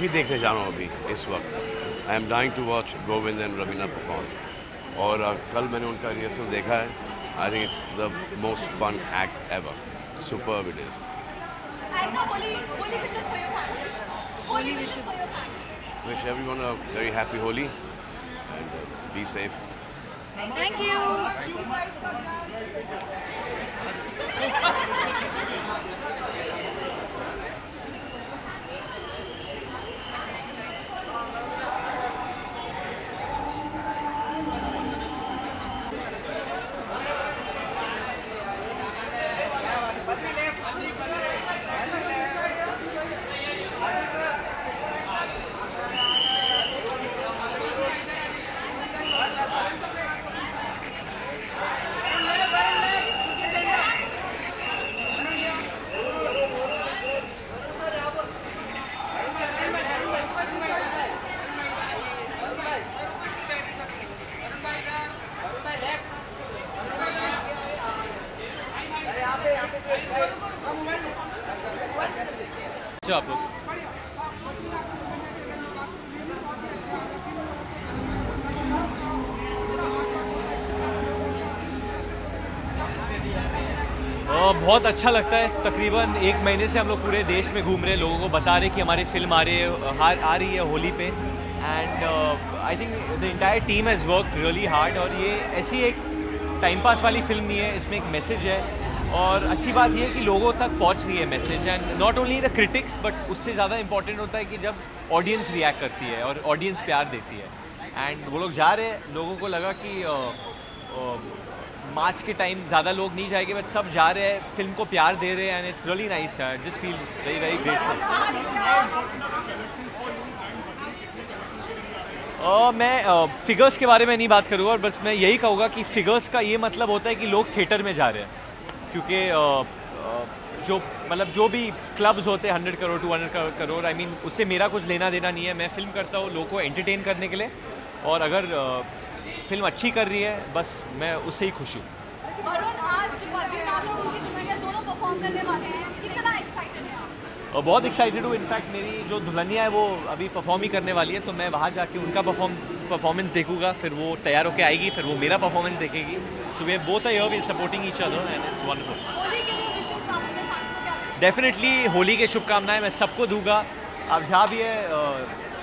वही देखने जा रहा हूँ अभी इस वक्त। I am dying to watch Govind and Raveena perform. और कल मैंने उनका रिहर्सल देखा है। I think it's the most fun act ever. Superb it is. Holy wishes for your fans. Holy wishes for your fans. Wish everyone a very happy Holi and be safe. Thank you. आप लोग बहुत अच्छा लगता है। तकरीबन 1 महीने से हम लोग पूरे देश में घूम रहे हैं, लोगों को बता रहे कि हमारी फिल्म आ रही है होली पे। And I think the entire team has work really hard. और ये ऐसी एक टाइम पास वाली फिल्म नहीं है, इसमें एक मैसेज है। और अच्छी बात ये है कि लोगों तक पहुंच रही है message. And not only the critics but उससे ज़्यादा इंपॉर्टेंट होता है कि जब ऑडियंस रिएक्ट करती है और ऑडियंस प्यार देती है। एंड वो लोग जा रहे हैं, लोगों को लगा कि मार्च के टाइम ज़्यादा लोग नहीं जाएंगे बट सब जा रहे हैं, फिल्म को प्यार दे रहे हैं। And it's really nice, just feels very very grateful. मैं फिगर्स के बारे में नहीं बात करूँगा और बस मैं यही कहूँगा कि फिगर्स का ये मतलब होता है कि लोग थिएटर में जा रहे हैं। क्योंकि जो भी क्लब्स होते हैं 100 करोड़ 200 करोड़, आई मीन उससे मेरा कुछ लेना देना नहीं है। मैं फिल्म करता हूँ लोगों को एंटरटेन करने के लिए, और अगर फिल्म अच्छी कर रही है बस मैं उससे ही खुश हूँ। बहुत एक्साइटेड हूँ। इनफैक्ट मेरी जो दुल्हनिया है वो अभी परफॉर्म ही करने वाली है, तो मैं वहाँ जाके उनका परफॉर्मेंस देखूंगा, फिर वो तैयार होकर आएगी, फिर वो मेरा परफॉर्मेंस देखेगी। So we both are here, we supporting each other and it's wonderful. Definitely Holi के शुभकामनाएं मैं सबको दूंगा। आप जहाँ भी है,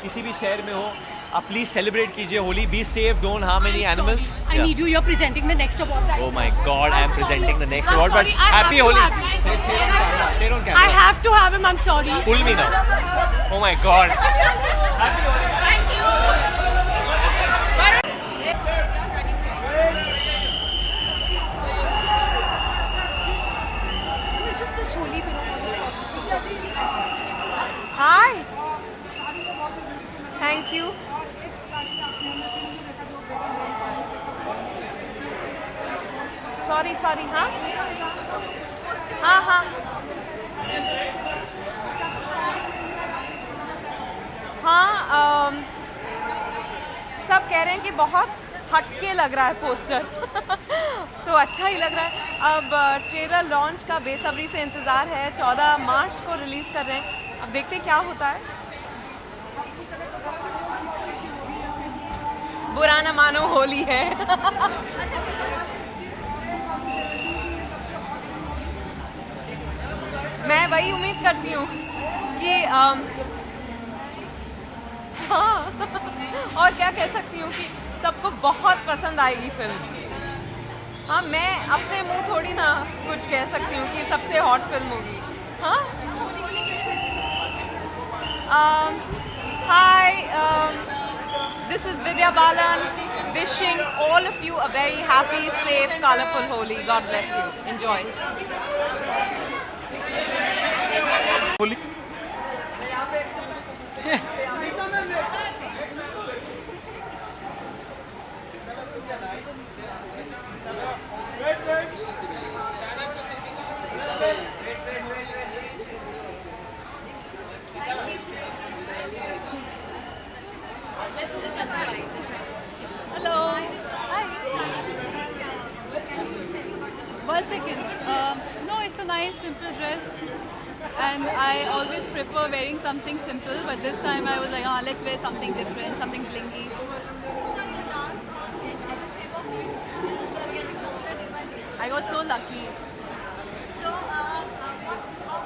किसी भी शहर में हो, आप प्लीज सेलिब्रेट कीजिए Holi. Be safe, don't harm any animals. I need you. You're presenting the next award. Right? Oh my God, I am presenting the next award. But I happy have to Holi. have you. Say it on camera. Say it on camera. I have to have him. I'm sorry. Pull me now. Oh my God. Happy Holi. Thank you. Just wish Holi if you don't want to spot. Hi. Thank you. Sorry, हाँ? हाँ। हाँ, सब कह रहे हैं कि बहुत हटके लग रहा है पोस्टर। तो अच्छा ही लग रहा है। अब ट्रेलर लॉन्च का बेसब्री से इंतज़ार है। 14 मार्च को रिलीज़ कर रहे हैं, अब देखते हैं क्या होता है। बुरा ना मानो, होली है। मैं वही उम्मीद करती हूँ कि हाँ और क्या कह सकती हूँ कि सबको बहुत पसंद आएगी फिल्म। हाँ, मैं अपने मुंह थोड़ी ना कुछ कह सकती हूँ कि सबसे हॉट फिल्म होगी। हाँ, हाय, this is Vidya Balan wishing all of you a very happy, safe, colorful Holi. God bless you. Enjoy. Holi. Hello. Hi. 1 second. No, it's a nice simple dress. and I always prefer wearing something simple. But this time I was like, let's wear something different, something blingy. I got so lucky. So, how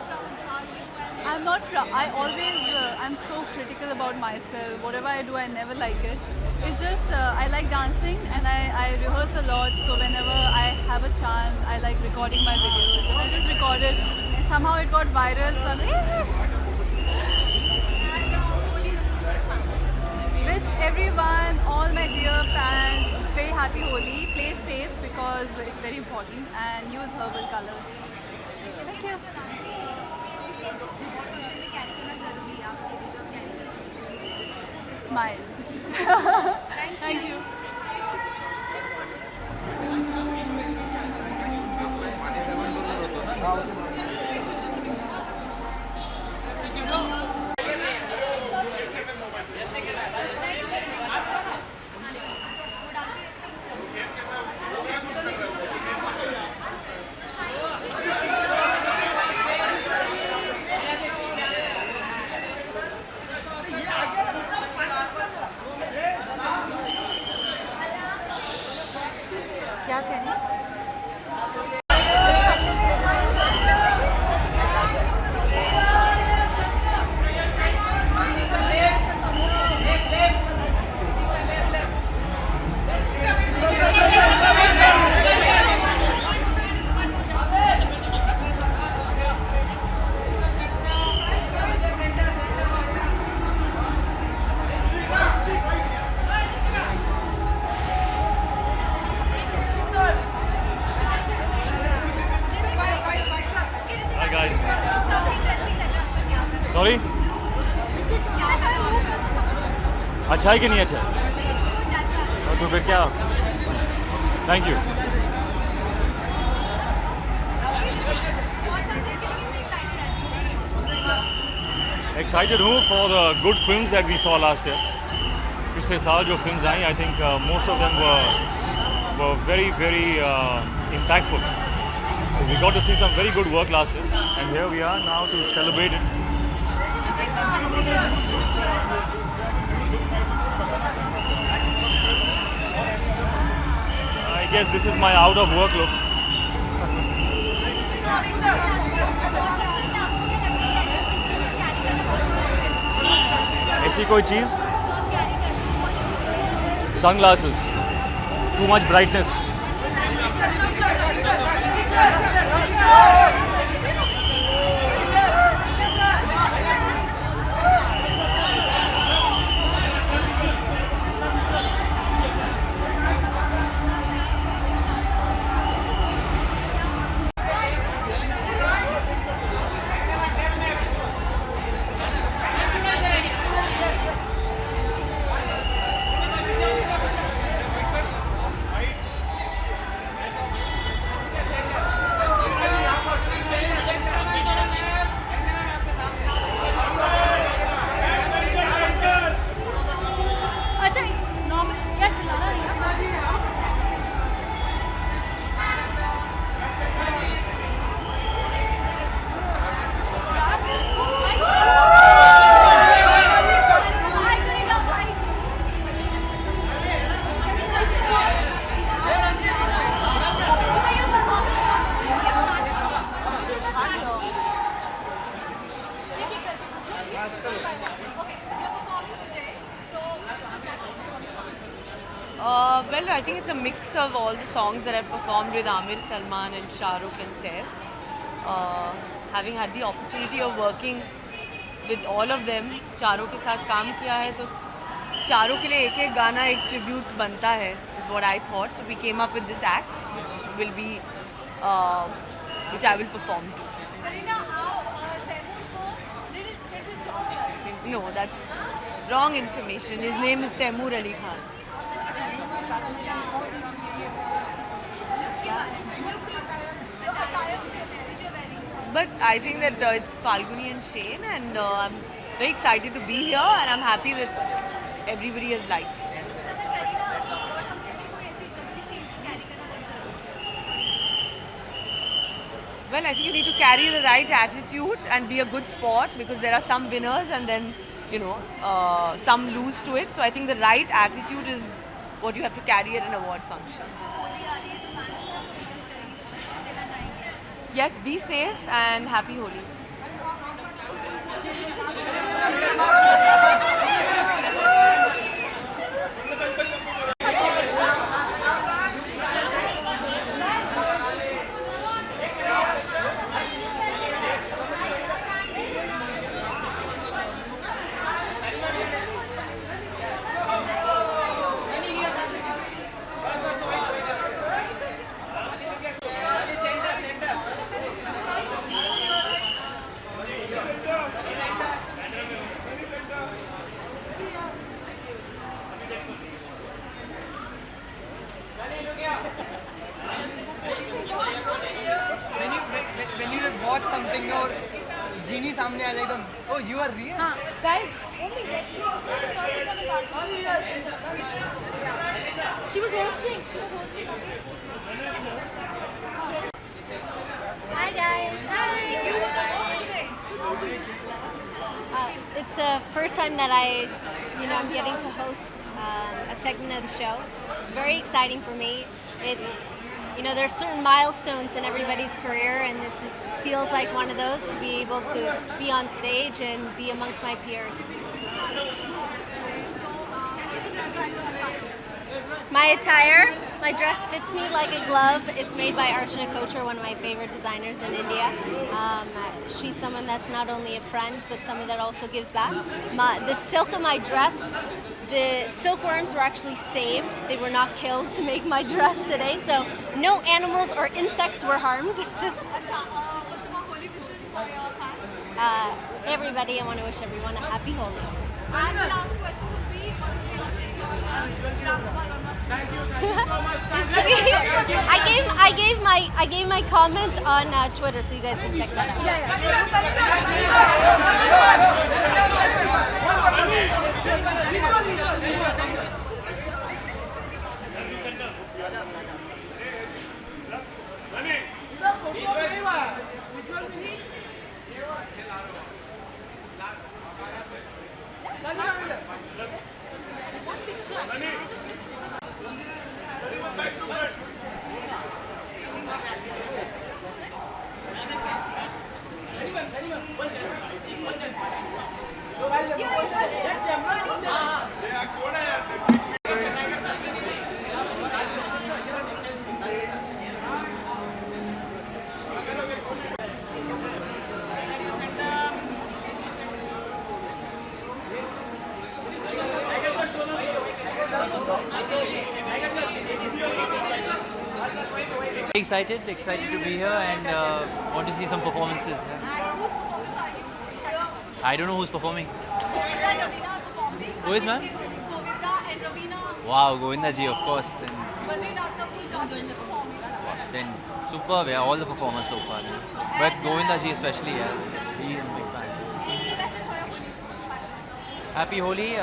proud are you? I'm not proud. I always, I'm so critical about myself. Whatever I do, I never like it. It's just, I like dancing and I rehearse a lot. So whenever I have a chance, I like recording my videos. And I just recorded and somehow it got viral. So I'm like, wish everyone, all my dear fans, very happy Holi. Play safe because it's very important and use herbal colors. Thank you. Smile. Thank you. क्या कहना? Hi guys. Sorry? अच्छा है कि नहीं अच्छा? तो फिर क्या? Thank you. Excited हूँ for the good films that we saw last year. पिछले साल जो films I, I think most of them were very impactful. So we got to see some very good work last year, and here we are now to celebrate it. I guess this is my out of work look. ऐसी कोई चीज़? Sunglasses. Too much brightness. अच्छा normal क्या चला रहा है? Well, I think it's a mix of all the songs that I've performed with Amir, Salman and Shah Rukh and Saif. Having had the opportunity of working with all of them, चारों के साथ काम किया है तो चारों के लिए एक एक गाना एक ट्रिब्यूट बनता है, is what I thought. So we came up with this act, which I will perform to. No, that's wrong information. His name is Taimur Ali Khan. But I think that it's Falguni and Shane, and I'm very excited to be here, and I'm happy that everybody has liked it. Well, I think you need to carry the right attitude and be a good sport, because there are some winners and then, some lose to it. So I think the right attitude is what you have to carry at an award function. Yes, be safe and happy Holi. when you watch something और जीनी सामने आ जाए एकदम oh you are real Guys, only She was hosting. Hi guys. Hi. It's the first time that I'm getting to host a segment of the show. It's very exciting for me. It's, there's certain milestones in everybody's career, and feels like one of those, to be able to be on stage and be amongst my peers. My attire, my dress fits me like a glove. It's made by Archana Kochhar, one of my favorite designers in India. She's someone that's not only a friend, but someone that also gives back. The silk of my dress, the silkworms were actually saved. They were not killed to make my dress today, so no animals or insects were harmed. Everybody, I want to wish everyone a happy Holi. And the last question will be, what will be your take on thank you so much I gave my comment on Twitter, so you guys can check that out. Excited to be here and want to see some performances. Yeah. I don't know who's performing. Who is, ma'am? Wow, Govinda ji, of course. Then superb, yeah, all the performers so far. Yeah. But Govinda ji especially, yeah, he is a big fan. Happy Holi.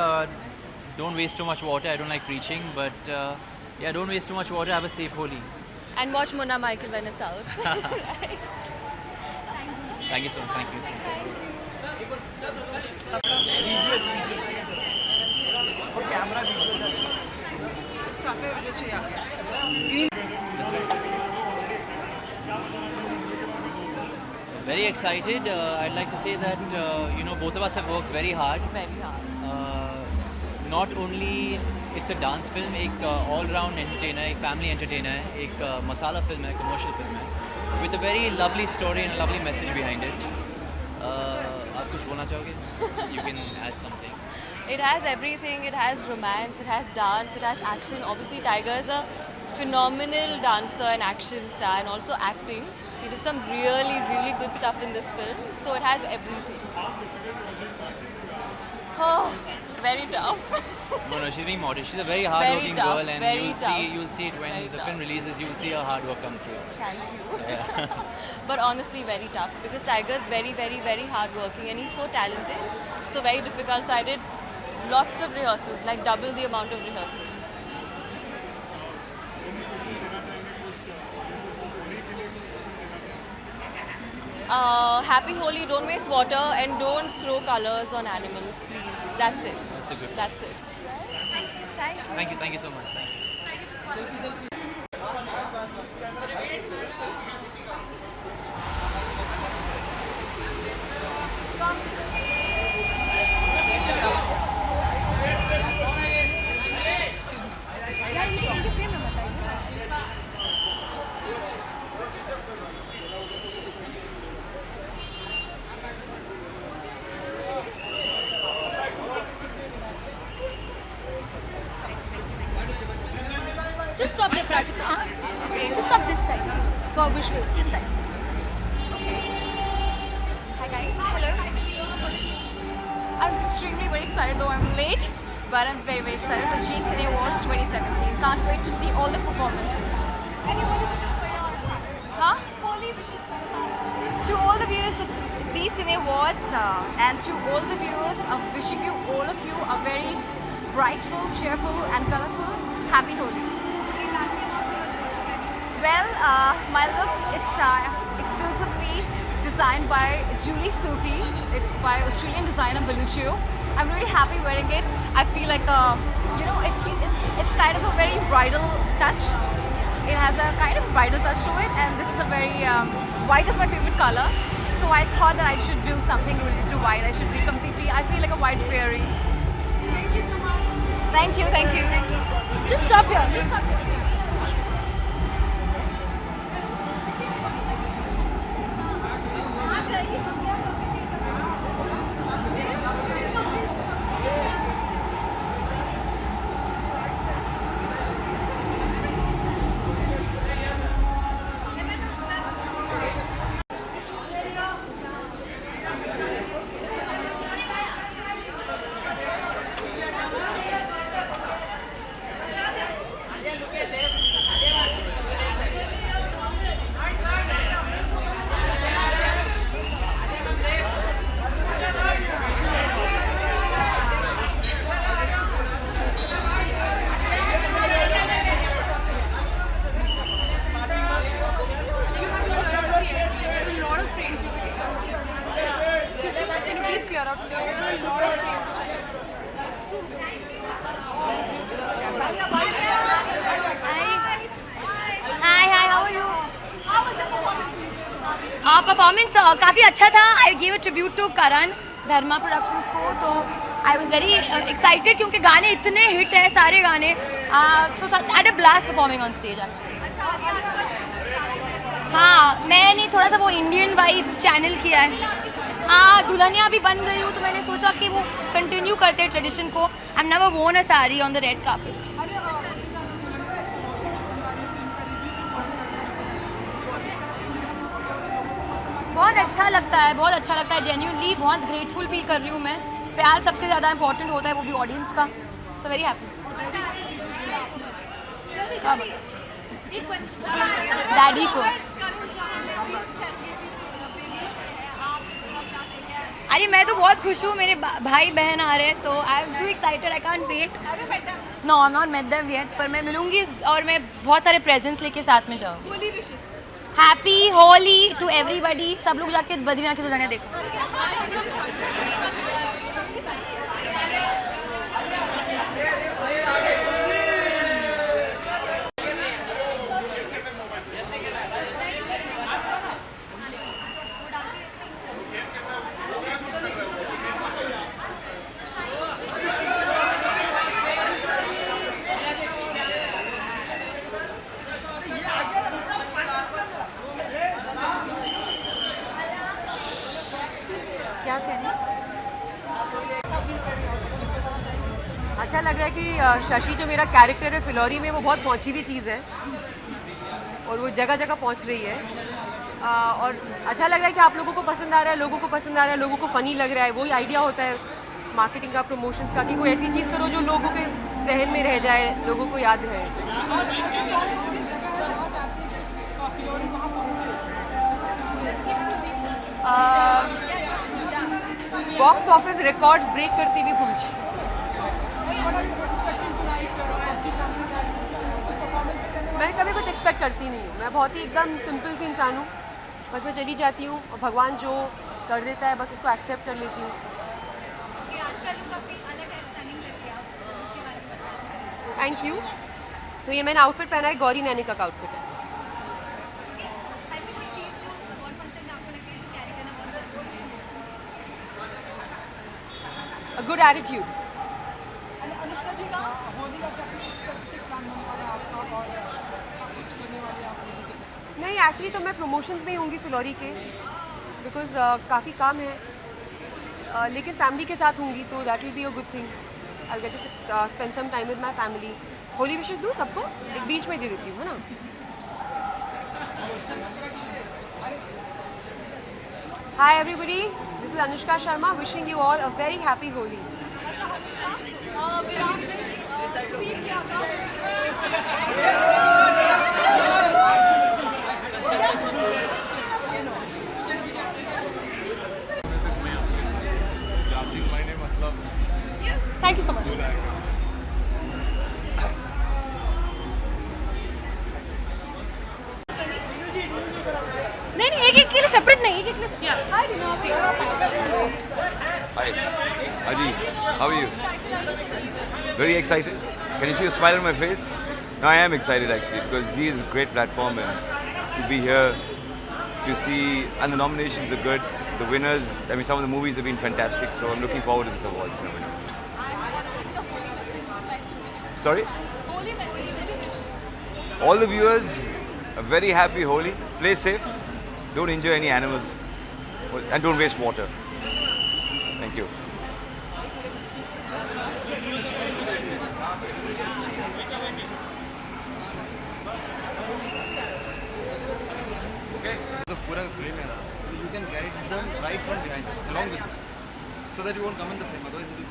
Don't waste too much water. I don't like preaching, but yeah, don't waste too much water. Have a safe Holi. And watch Munna Michael when it's out. Right. Thank you so much. Thank you. Very excited. I'd like to say that both of us have worked very hard. Very hard. Not only it's a dance film, एक all round entertainer, एक family entertainer है, एक मसाला film है, commercial film है, with a very lovely story and lovely message behind it. आप कुछ बोलना चाहोगे? You can add something. It has everything. It has romance, it has dance, it has action. Obviously, Tiger is a phenomenal dancer and action star, and also acting. He did some really, really good stuff in this film. So it has everything. Oh, very tough. No, she's being modest. She's a very hard-working tough, girl, and very you'll see it when Very the tough. film releases. You'll see her hard work come through. Thank you. So, yeah. But honestly, very tough, because Tiger is very, very, very hardworking, and he's so talented. So very difficult. So I did lots of rehearsals, like double the amount of rehearsals. Happy Holi, don't waste water and don't throw colors on animals, please. That's it. That's a good. That's it. Thank you. Thank you so much. Just stop your project. Okay, just stop this side for visuals. This side. Okay. Hi guys. Hello. I'm extremely very excited, though I'm late, but I'm very excited for G Cine Awards 2017. Can't wait to see all the performances. Any holy wishes for your fans? Huh? Holy wishes for your fans. To all the viewers of Z Cine Awards and to all the viewers, I'm wishing you, all of you, a very brightful, cheerful, and colorful Happy Holi. Well, my look, it's exclusively designed by Julie Sufi. It's by Australian designer Belluccio. I'm really happy wearing it. I feel like, it's kind of a very bridal touch. It has a kind of bridal touch to it, and this is a very, white is my favorite color. So I thought that I should do something related to white. I should be completely, I feel like a white fairy. Thank you so much. Thank you. Just stop here. Performance काफ़ी अच्छा था. I give a tribute to Karan Dharma productions को. तो I was very excited क्योंकि गाने इतने hit है, सारे गाने. So I had a blast performing on stage actually. हाँ, मैंने थोड़ा सा वो इंडियन वाइब चैनल किया है. हाँ, दुल्हनिया भी बन गई हूँ, तो मैंने सोचा कि वो कंटिन्यू करते हैं ट्रेडिशन को. I am never worn a sari on the red carpet. बहुत अच्छा लगता है जेन्युइनली. बहुत ग्रेटफुल फील कर रही हूँ मैं. प्यार सबसे ज़्यादा इंपॉर्टेंट होता है, वो भी ऑडियंस का. So very happy. डैडी को. अरे मैं तो बहुत खुश हूँ, मेरे भाई बहन आ रहे हैं. So I am too excited, I can't wait. No, I am not met them yet, पर मैं मिलूंगी और मैं बहुत सारे प्रेजेंट्स लेके साथ में जाऊँगी. Happy Holi to everybody. सब लोग जाके बद्रीनाथ की दुल्हनिया देखो. क्या कहना? अच्छा लग रहा है कि शशि जो मेरा कैरेक्टर है फिलौरी में, वो बहुत पहुंची हुई चीज़ है और वो जगह जगह पहुंच रही है. और अच्छा लग रहा है कि आप लोगों को पसंद आ रहा है, लोगों को फ़नी लग रहा है. वही आइडिया होता है मार्केटिंग का, प्रमोशंस का, कि कोई ऐसी चीज़ करो जो लोगों के जहन में रह जाए, लोगों को याद रहे. बॉक्स ऑफिस रिकॉर्ड्स ब्रेक करती हुई पहुंची. मैं कभी कुछ एक्सपेक्ट करती नहीं हूँ. मैं बहुत ही एकदम सिंपल सी इंसान हूँ. बस मैं चली जाती हूँ और भगवान जो कर देता है बस उसको एक्सेप्ट कर लेती हूँ। Thank you. तो ये मैंने आउटफिट पहना है, गौरी नैनिका का आउटफिट है। A good attitude. नहीं, एक्चुअली तो मैं प्रमोशंस में ही होंगी फिलौरी के, बिकॉज काफ़ी काम है, लेकिन फैमिली के साथ होंगी तो that will be a good thing. I get to spend some time with my family. Holi wishes दूँ सबको, एक बीच में दे देती हूँ, है ना। Hi everybody, this is Anushka Sharma wishing you all a very happy Holi. Thank you so much. नहीं, एक के लिए सेपरेट नहीं, एक के लिए। Hi. Haji, how are you? Very excited. Can you see a smile on my face? No, I am excited actually because Z is a great platform and to be here to see, and the nominations are good. The winners, I mean, some of the movies have been fantastic, so I'm looking forward to this awards ceremony. Sorry? All the viewers, a very happy Holi. Play safe. Don't injure any animals. And don't waste water. Thank you. The pura frame है ना, so you can guide them right from behind, along with this, so that you won't come in the frame. Otherwise, it will.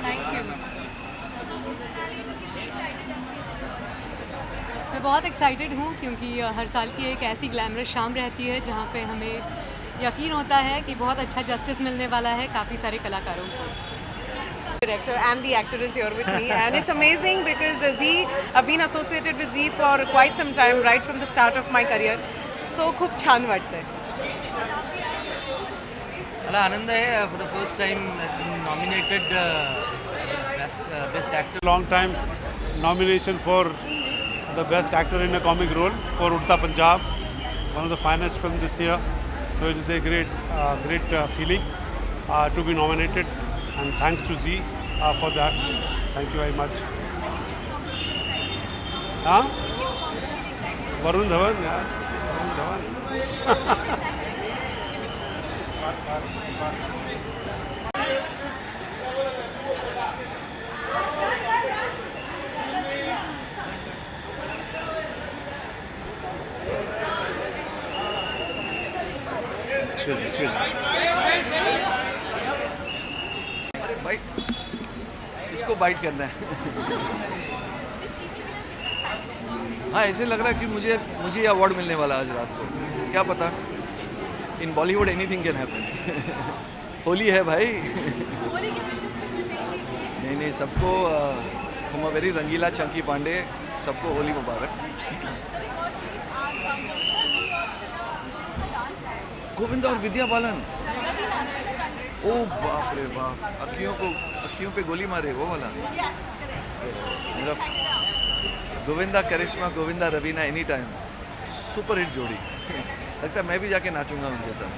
Thank you. मैं बहुत excited हूँ क्योंकि हर साल की एक ऐसी ग्लैमरस शाम रहती है जहाँ पे हमें यकीन होता है कि बहुत अच्छा जस्टिस मिलने वाला है काफ़ी सारे कलाकारों को। Director and the actor is here with me, and it's amazing because Z, I've been associated with Z for quite some time, right from the start of my career. So खूप छान वाटतंय. मला आनंद आहे for the first time nominated best actor. Long time nomination for the best actor in a comic role for Udta Punjab, one of the finest films this year. So it is a great feeling to be nominated, and thanks to Z for that. Thank you very much. Varun Dhawan, yeah. Varun Dhawan. अरे bite, इसको bite करना है. हाँ, ऐसे लग रहा है कि मुझे अवार्ड मिलने वाला आज रात को. क्या पता, in Bollywood anything can happen. Holi है भाई. नहीं, सबको from a very rangeela Chunky Pandey, सबको होली मुबारक. गोविंदा और विद्या बालन. ओ बाप रे बाप, अखियों पे गोली मारे वो वाला. मेरा Govinda Karisma, Govinda Raveena any time, super hit जोड़ी. लगता है मैं भी जाके नाचूंगा उनके साथ.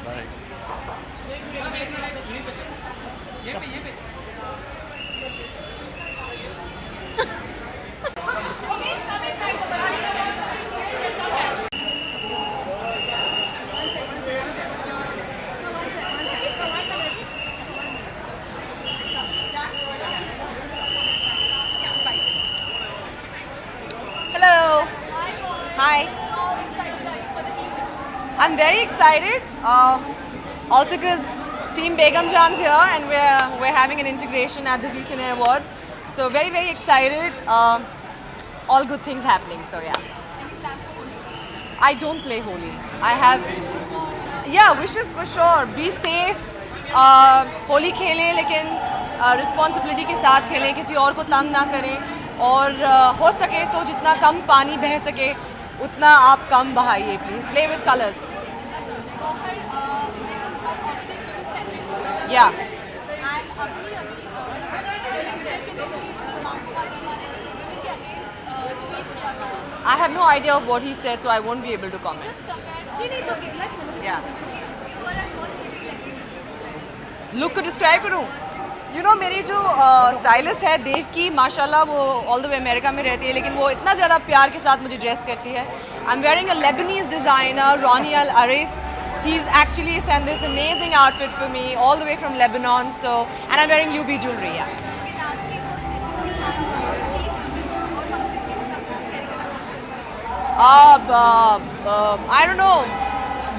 Bye. Hello. Hi. How excited are you for the team? I'm very excited. Also because Team Begum Jan's here and we're having an integration at the Zee Cine Awards. So very, very excited. All good things happening. So yeah. Any plans for Holi? I don't play Holi. I have, yeah, wishes for sure. Be safe. Holi खेलें लेकिन responsibility के साथ खेलें, किसी और को तंग ना करें और हो सके तो जितना कम पानी बह सके उतना आप कम बहाइए प्लीज़. Play with colours. या I have no idea of what he said, so I won't be able to comment. Yeah. Look को डिस्क्राइब करूँ? यू नो मेरी जो स्टाइलिस्ट है देव की, माशाल्लाह वो ऑल द वे अमेरिका में रहती है, लेकिन वो इतना ज़्यादा प्यार के साथ मुझे ड्रेस करती है. I am wearing a Lebanese designer Ronnie Al Arif. He is actually sent this amazing outfit for me all the way from Lebanon. So and I'm wearing UB jewelry. Yeah. I don't know.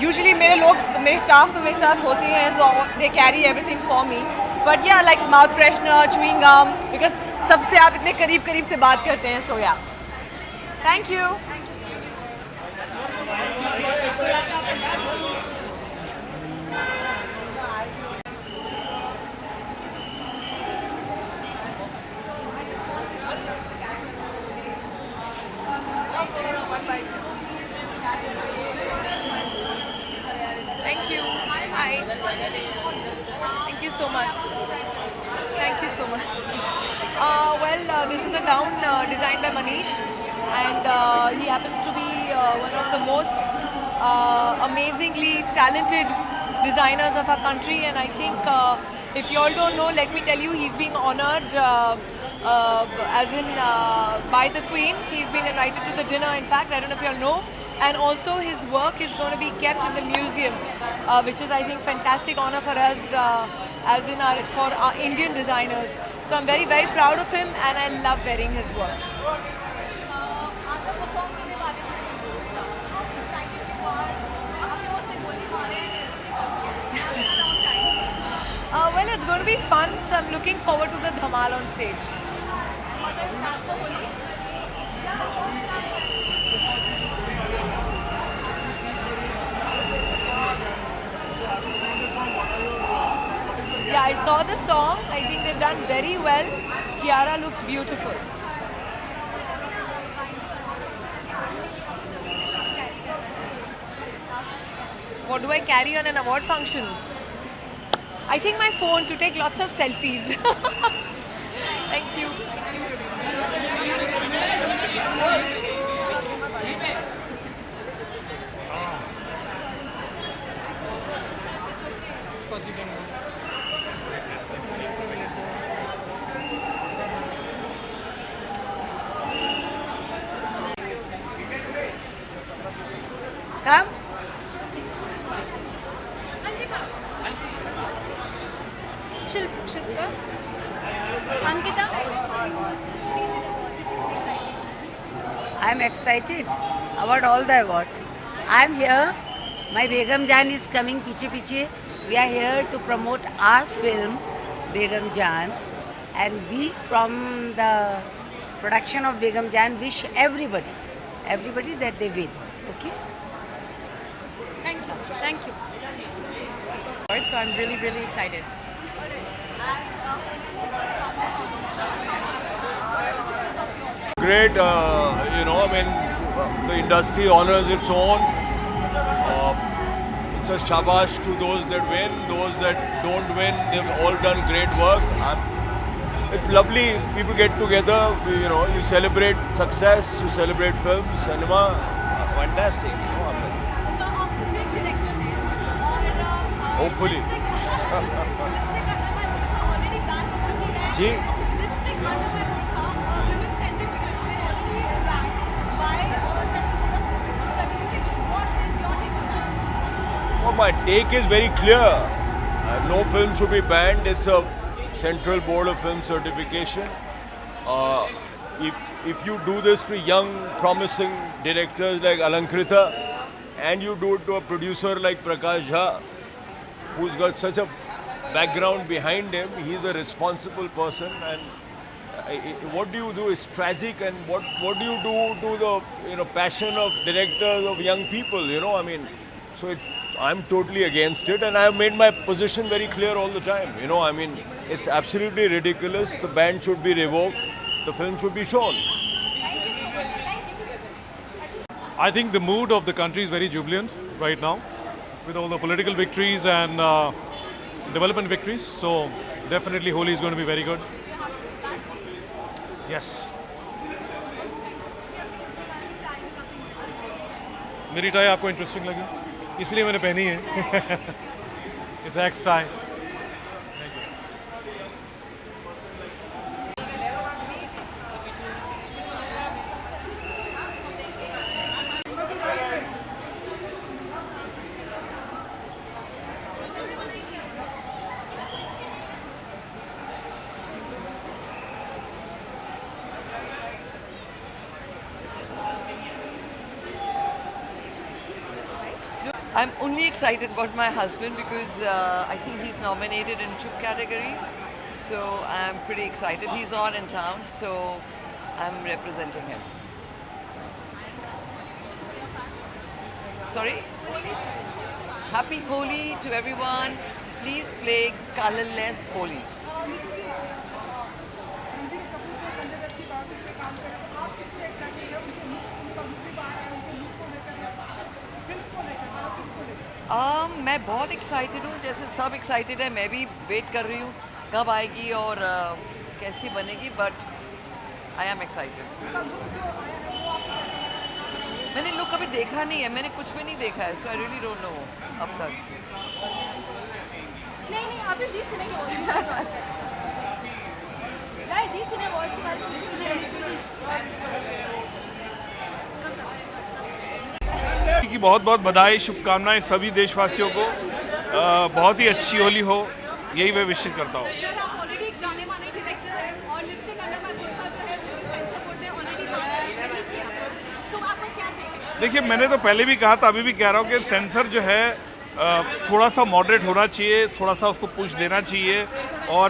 Usually मेरे staff तो मेरे साथ होते हैं, so they carry everything for me. But yeah, like mouth freshener, chewing gum, because सबसे आप इतने करीब से बात करते हैं, so yeah. Thank you. Thank you. Hi. Thank you so much. Thank you so much. This is a gown designed by Manish, and he happens to be one of the most amazingly talented designers of our country. And I think if you all don't know, let me tell you, he's being honored by the Queen. He's been invited to the dinner, in fact. I don't know if you all know. And also his work is going to be kept in the museum, which is, I think, fantastic honor for us for our Indian designers. So I'm very, very proud of him, and I love wearing his work. Well, it's going to be fun, so I'm looking forward to the dhamal on stage. Yeah, I saw the song. I think they've done very well. Kiara looks beautiful. What do I carry on an award function? I think my phone to take lots of selfies. Thank you. Come. Shilpa. Ankita. I'm excited about all the awards. I'm here. My Begum Jaan is coming piche piche. We are here to promote our film Begum Jaan, and we from the production of Begum Jaan wish everybody that they win. Okay. Thank you. Thank you. So I'm really, really excited. Great, the industry honors its own. It's a shabash to those that win. Those that don't win, they've all done great work. It's lovely. People get together. You celebrate success. You celebrate films, cinema. Fantastic. Hopefully. जी. Well, my take is very clear. No film should be banned. It's a Central Board of Film Certification. If you do this to young, promising directors like Alankrita, and you do it to a producer like Prakash Jha, who's got such a background behind him, he's a responsible person, and what do you do is tragic, and what do you do to the passion of directors, of young people, so it's I'm totally against it, and I have made my position very clear all the time. You know, I mean, it's absolutely ridiculous. The ban should be revoked. The film should be shown. I think the mood of the country is very jubilant right now, with all the political victories and development victories. So definitely Holi is going to be very good. Yes. मेरी tie आपको interesting लगी, इसलिए मैंने पहनी है. It's x tie. I'm only excited about my husband because I think he's nominated in 2 categories. So I'm pretty excited. He's not in town, so I'm representing him. Sorry? Happy Holi to everyone. Please play colorless Holi. मैं बहुत excited हूँ, जैसे सब excited है, मैं भी wait कर रही हूँ कब आएगी और कैसी बनेगी, बट आई एम एक्साइटेड. मैंने लोग कभी देखा नहीं है, मैंने कुछ भी नहीं देखा है, सो आई रियली डोंट नो अब तक. नहीं आप इस सिने के गाइस इस सिने वॉल्स के बारे में की बहुत बहुत बधाई, शुभकामनाएं सभी देशवासियों को. बहुत ही अच्छी होली हो, यही मैं विश करता हूँ. देखिए, मैंने तो पहले भी कहा था, अभी भी कह रहा हूँ कि सेंसर जो है थोड़ा सा मॉडरेट होना चाहिए, थोड़ा सा उसको पुश देना चाहिए. और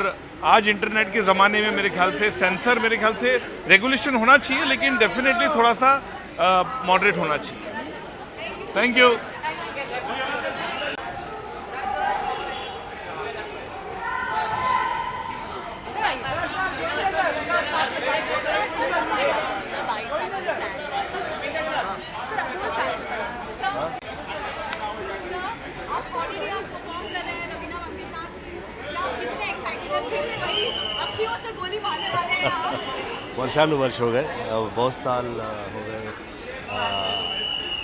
आज इंटरनेट के ज़माने में मेरे ख्याल से सेंसर, मेरे ख्याल से रेगुलेशन होना चाहिए, लेकिन डेफिनेटली थोड़ा सा मॉडरेट होना चाहिए. Thank you. वर्षानुवर्ष हो गए, बहुत साल हो गए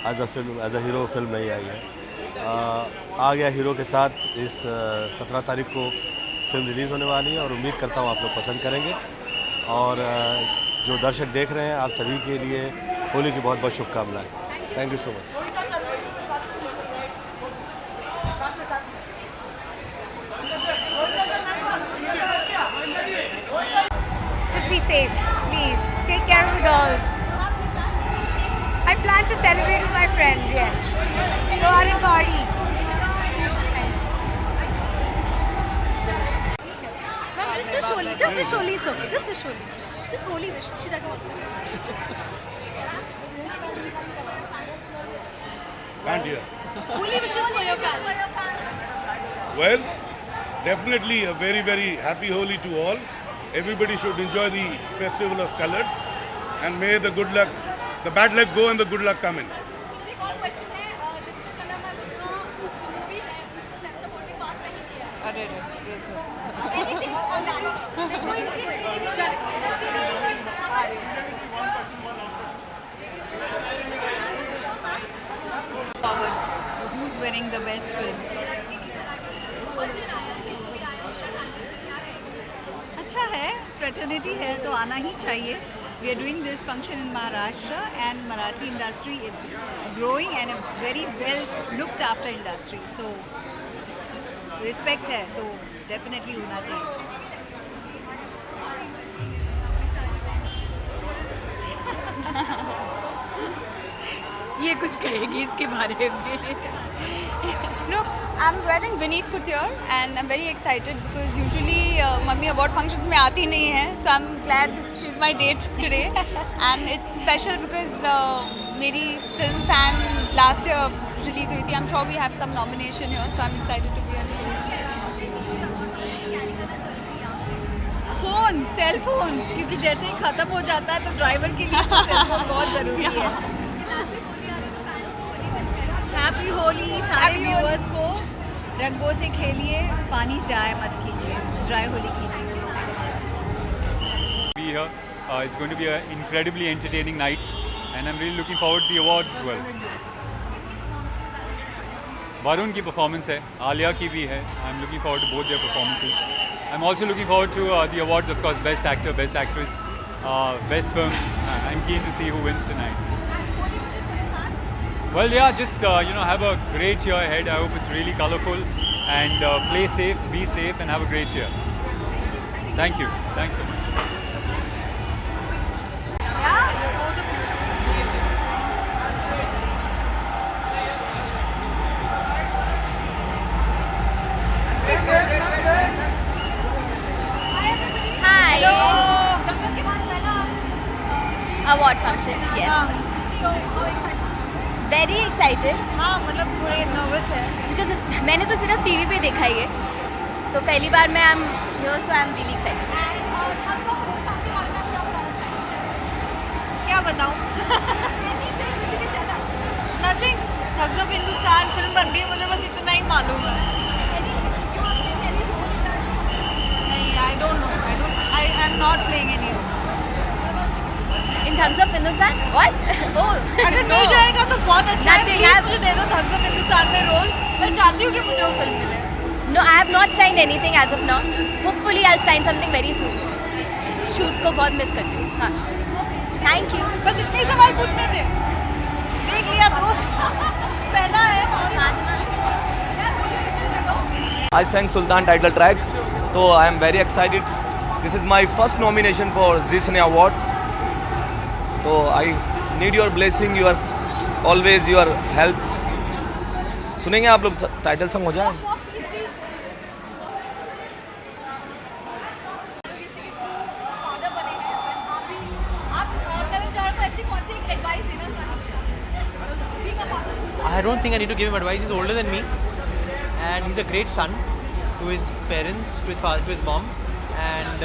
एज अ हीरो फिल्म नहीं आई है. आ गया हीरो के साथ. इस 17 तारीख को फिल्म रिलीज़ होने वाली है और उम्मीद करता हूँ आप लोग पसंद करेंगे. और जो दर्शक देख रहे हैं, आप सभी के लिए होली की बहुत बहुत शुभकामनाएं. Thank you so much. Just be safe, please. Take care of the dolls. I plan to celebrate with my friends, yes. Go out and party. Just wish Holi, it's okay. Just wish Holi. Just Holi wish. She doesn't want to. Can't hear. Holi wishes for your fans. Well, definitely a very, very happy Holi to all. Everybody should enjoy the festival of colors, and may the good luck, the bad luck go and the good luck come in. Who's winning the best film? अच्छा है, fraternity है तो आना ही चाहिए. We are doing this function in Maharashtra, and Marathi industry is growing and a very well looked after industry. So respect है तो definitely होना चाहिए. ये कुछ कहेगी इसके बारे में. Look, I'm wearing Vineet Couture and I'm very excited because usually mummy award functions में आती नहीं है, so I'm glad she's my date today and it's special because मेरी film fan last year release हुई थी. I'm sure we have some nomination here, so I'm excited to be here today. Phone, cell phone, क्योंकि जैसे ही खत्म हो जाता है तो ड्राइवर के लिए तो सेल फोन बहुत ज़रूरी है. हैप्पी होली सारे व्यूअर्स को. रंगों से खेलिए, पानी जाए मत कीजिए, ड्राई होली कीजिए. Be here. It's going to be an incredibly entertaining night, and I'm really looking forward to the awards as well. Varun की performance है, Alia की भी है. I'm looking forward to both their performances. I'm also looking forward to the awards, of course, Best Actor, Best Actress, Best Film. I'm keen to see who wins tonight. Well, yeah, just have a great year ahead. I hope it's really colourful, and play safe, be safe, and have a great year. Thank you. Thanks so much. Award function, yes. So how excited? Very excited. हाँ, मतलब थोड़े nervous है. Because मैंने तो सिर्फ TV पे देखा ही है, तो पहली बार मैं I'm here, so I'm really excited. क्या बताऊँ? Nothing. Thugs of Hindustan film बन गई, मुझे बस इतना ही मालूम है. नहीं, I don't know. I am not playing any role. In Thugs of Hindustan? What? Oh, अगर no. मिल जाएगा तो बहुत अच्छा है. Nothing. Please मुझे दे दो Thugs of Hindustan में रोल. मैं चाहती हूँ कि मुझे वो फिल्म मिले. No, I have not signed anything as of now. Hopefully, I'll sign something very soon. Shoot को बहुत मिस करती हूँ. हाँ. Thank you. बस इतने सवाल पूछने थे. देख लिया दोस्त. पहला है. I sang Sultan title track, so I am very excited. This is my first nomination for Zee Cine Awards. So I need your blessing, always your help. सुनेंगे आप लोग टाइटल सॉन्ग हो जाए. I don't think I need to give him advice. He's older than me, and he's a great son to his parents, to his father, to his mom, and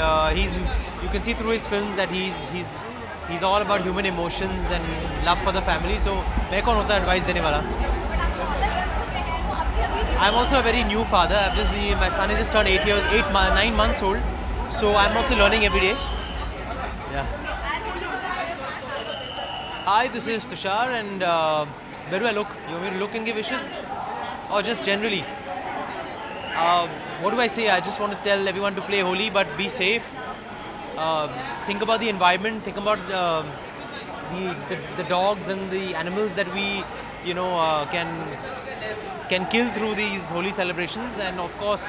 you can see through his films that he's all about human emotions and love for the family. So मैं कौन होता है advice देने वाला? I'm also a very new father. My son has just turned 9 months old, so I'm also learning every day. Yeah. Hi, this is Tushar, and where do I look? You want me to look and give wishes, or just generally? What do I say? I just want to tell everyone to play Holi, but be safe. Think about the environment. Think about the dogs and the animals that we, can kill through these Holi celebrations, and of course,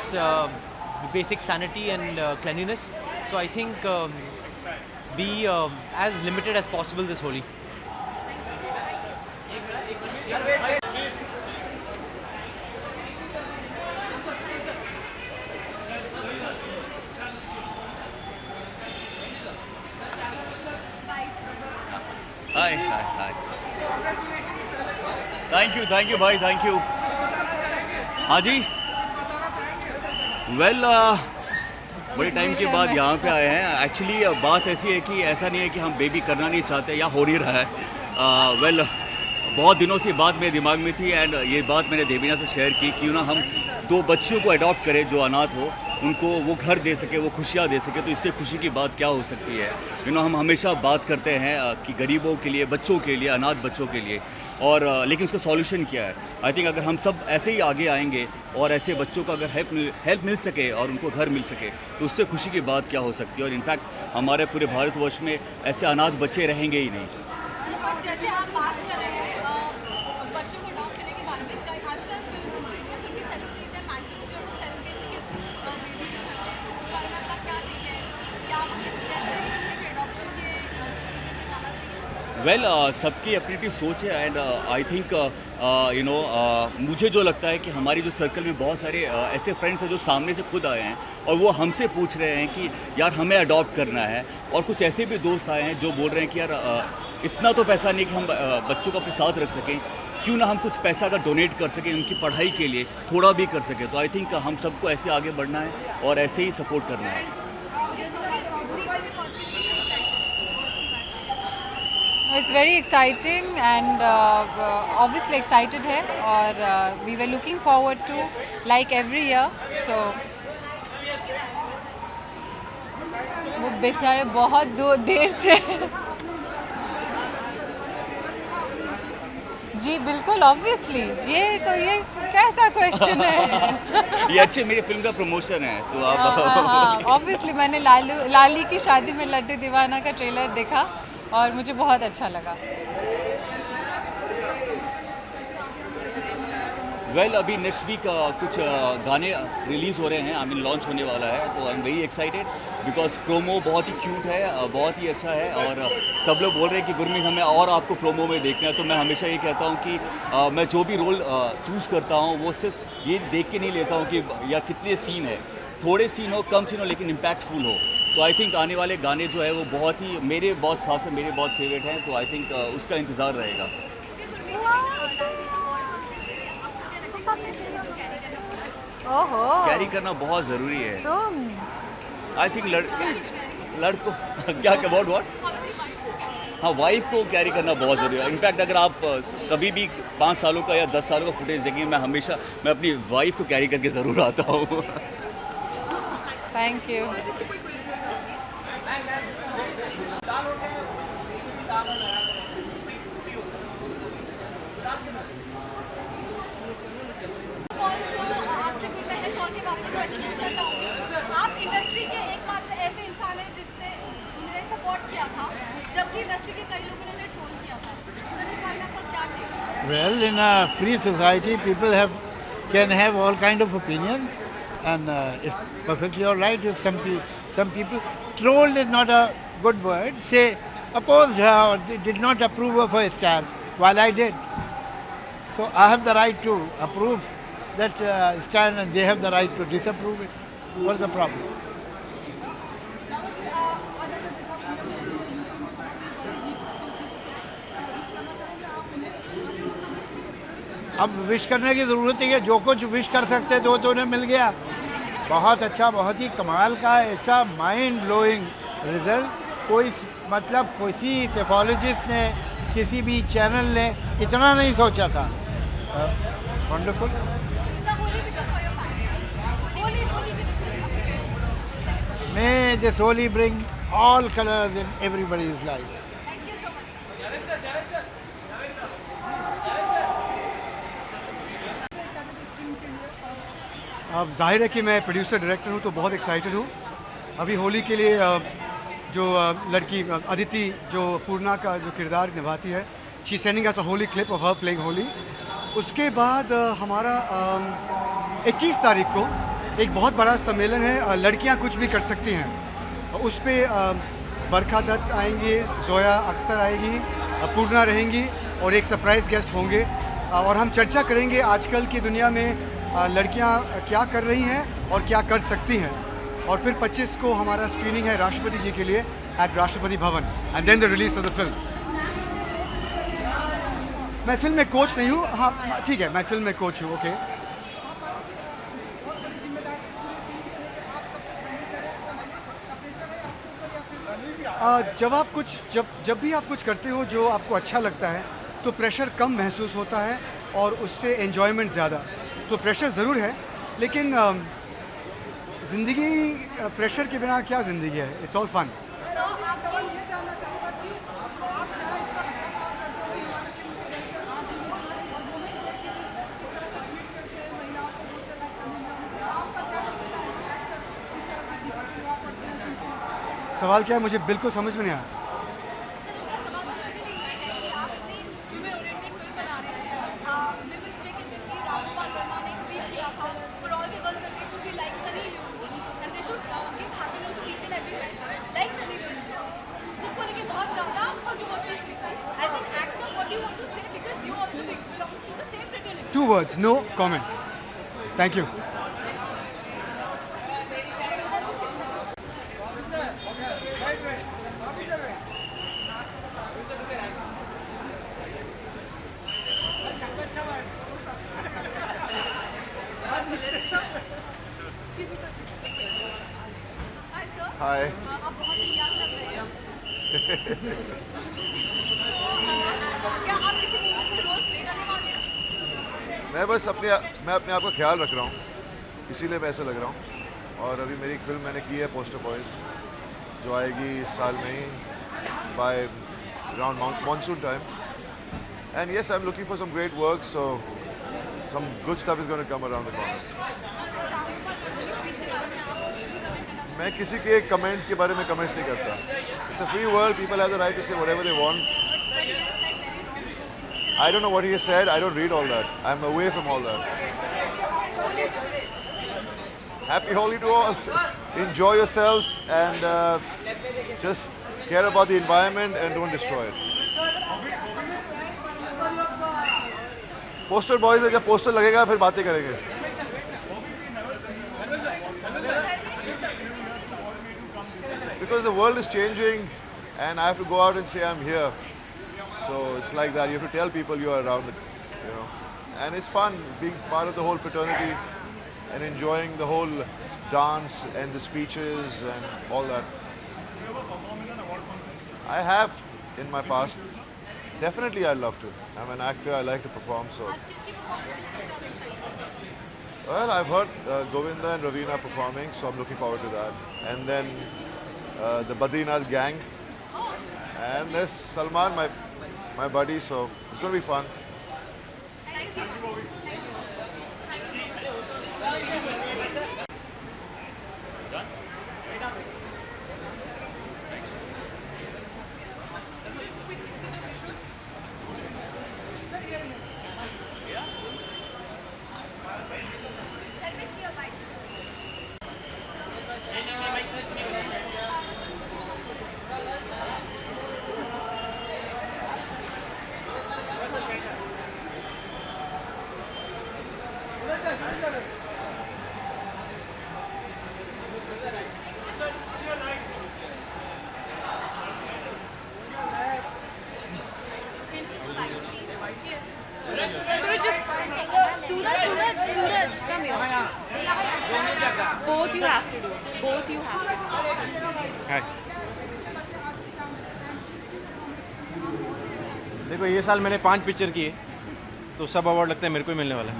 basic sanity and cleanliness. So I think be as limited as possible this Holi. Hi. Thank you भाई, thank you. हाँ जी. Well, बड़े time के बाद यहाँ पे आए हैं. Actually बात ऐसी है कि ऐसा नहीं है कि हम बेबी करना नहीं चाहते या हो नहीं रहा है. वेल, बहुत दिनों से बात मेरे दिमाग में थी, एंड ये बात मैंने देवीना से शेयर की कि ना हम 2 बच्चियों को अडॉप्ट करें जो अनाथ हो, उनको वो घर दे सके, वो खुशियाँ दे सके. तो इससे खुशी की बात क्या हो सकती है? हम हमेशा बात करते हैं कि गरीबों के लिए, बच्चों के लिए, अनाथ बच्चों के लिए, और लेकिन उसका सॉल्यूशन क्या है? आई थिंक अगर हम सब ऐसे ही आगे आएंगे और ऐसे बच्चों को अगर हेल्प मिल सके और उनको घर मिल सके, तो उससे खुशी की बात क्या हो सकती है? और इनफैक्ट हमारे पूरे भारतवर्ष में ऐसे अनाथ बच्चे रहेंगे ही नहीं. जैसे आप बात कर रहे हैं बच्चों को अडॉप्ट करने के बारे में, आजकल फिल्मी सेलिब्रिटीज हैं, मैक्सिमम जो है सेलिब्रिटी के बेबीज मतलब क्या देखें, क्या आप सजेस्ट करेंगे कि अडॉप्शन के प्रोसीजर में जाना चाहिए? वेल, सबकी अपनी अपनी सोच है, एंड आई थिंक मुझे जो लगता है कि हमारी जो सर्कल में बहुत सारे ऐसे फ्रेंड्स हैं जो सामने से खुद आए हैं और वो हमसे पूछ रहे हैं कि यार हमें अडॉप्ट करना है, और कुछ ऐसे भी दोस्त आए हैं जो बोल रहे हैं कि यार इतना तो पैसा नहीं कि हम बच्चों को अपने साथ रख सकें, क्यों ना हम कुछ पैसा अगर डोनेट कर सकें उनकी पढ़ाई के लिए, थोड़ा भी कर सकें। तो आई थिंक हम सबको ऐसे आगे बढ़ना है और ऐसे ही सपोर्ट करना है। It's very exciting and obviously excited है और we were looking forward to like every year. So वो बेचारे बहुत देर से जी बिल्कुल ऑब्वियसली ये कैसा क्वेश्चन है। ये अच्छे मेरी फिल्म का प्रमोशन है तो आप ऑब्वियसली मैंने लाली की शादी में लड्डू दीवाना का ट्रेलर देखा और मुझे बहुत अच्छा लगा। वेल अभी नेक्स्ट वीक कुछ गाने रिलीज़ हो रहे हैं, आई मीन लॉन्च होने वाला है, तो I am very excited because promo बहुत ही क्यूट है, बहुत ही अच्छा है और सब लोग बोल रहे हैं कि गुरमीत हमें और आपको प्रोमो में देखना है। तो मैं हमेशा ये कहता हूँ कि मैं जो भी रोल चूज़ करता हूँ वो सिर्फ ये देख के नहीं लेता हूँ कि या कितने सीन है, थोड़े सीन हो कम सीन हो लेकिन इम्पैक्टफुल हो। तो आई थिंक आने वाले गाने जो है वो बहुत ही मेरे बहुत खास है, मेरे बहुत फेवरेट हैं, तो आई थिंक उसका इंतज़ार रहेगा। ओहो कैरी करना बहुत ज़रूरी है। तो आई थिंक लड़को क्या अबाउट व्हाट, हाँ वाइफ को कैरी करना बहुत ज़रूरी है। इनफैक्ट अगर आप कभी भी 5 सालों का या 10 सालों का फुटेज देखेंगे, मैं अपनी वाइफ को कैरी करके ज़रूर आता हूँ। Thank you. आप इंडस्ट्री के एकमात्र ऐसे इंसान हैं जिसने उन्हें सपोर्ट किया था जबकि इंडस्ट्री के कई लोगों ने उन्हें ट्रोल किया था। सर इस बारे में आपका क्या take? Well, in a free society, people can have all kind of opinions, and it's perfectly all right if some people trolled is not a good word. Say opposed her or they did not approve of her stand, while I did. So I have the right to approve that stand, and they have the right to disapprove it. What's the problem? अब wish करने की ज़रूरत है, जो कुछ wish कर सकते थे वो तो उन्हें मिल गया। बहुत अच्छा, बहुत ही कमाल का ऐसा माइंड ब्लोइंग रिजल्ट कोई मतलब किसी सेफोलॉजिस्ट ने, किसी भी चैनल ने इतना नहीं सोचा था। Wonderful. May this Holi bring all colors in everybody's life. अब जाहिर है कि मैं प्रोड्यूसर डायरेक्टर हूँ तो बहुत एक्साइटेड हूँ। अभी होली के लिए जो लड़की अदिति जो पूर्णा का जो किरदार निभाती है, she sending us a Holi clip of her playing Holi. उसके बाद हमारा 21 तारीख को एक बहुत बड़ा सम्मेलन है, लड़कियां कुछ भी कर सकती हैं। उस पर बरखा दत्त आएंगी, जोया अख्तर आएगी, पूर्णा रहेंगी और एक सरप्राइज़ गेस्ट होंगे और हम चर्चा करेंगे आजकल की दुनिया में लड़कियां क्या कर रही हैं और क्या कर सकती हैं। और फिर 25 को हमारा स्क्रीनिंग है राष्ट्रपति जी के लिए at Rashtrapati Bhavan and then the release of the film. मैं फिल्म में कोच नहीं हूँ, हाँ ठीक है, मैं फिल्म में कोच हूँ। ओके जब भी आप कुछ करते हो जो आपको अच्छा लगता है तो प्रेशर कम महसूस होता है और उससे एन्जॉयमेंट ज़्यादा। तो प्रेशर ज़रूर है लेकिन ज़िंदगी प्रेशर के बिना क्या ज़िंदगी है, इट्स ऑल फन। सवाल क्या है मुझे बिल्कुल समझ में नहीं आया। Two words, no comment. Thank you. हाय आप बहुत ही यंग लग रहे हैं क्या आप किसी मूवी में रोल प्ले करने वाले हैं? मैं अपने आप का ख्याल रख रहा हूँ, इसीलिए मैं ऐसा लग रहा हूँ। और अभी मेरी एक फिल्म मैंने की है पोस्टर बॉयज़, जो आएगी इस साल में ही by around monsoon time. And yes, I am looking for some great work, so some good stuff is going to come around the corner. मैं किसी के कमेंट्स के बारे में कमेंट्स नहीं करता। It's a free world, people have the right to say whatever they want. I don't know what he has said. I don't read all that. I'm away from all that. Happy Holi to all. Enjoy yourselves and just care about the environment and don't destroy it. Poster boys, जब poster लगेगा फिर बातें करेंगे। Because the world is changing and I have to go out and say I'm here. So it's like that. You have to tell people you are around it, you know. And it's fun being part of the whole fraternity and enjoying the whole dance and the speeches and all that. I have in my past. Definitely I'd love to. I'm an actor, I like to perform, so. Well, I've heard Govinda and Ravina performing, so I'm looking forward to that. And then the Badrinath gang. And there's Salman, my buddy, so it's going to be fun. Suraj, come here. Both you have to do. Both you have to do. Hi. देखो ये साल मैंने 5 picture किए, तो सब award लगता है मेरे को ही मिलने वाला है।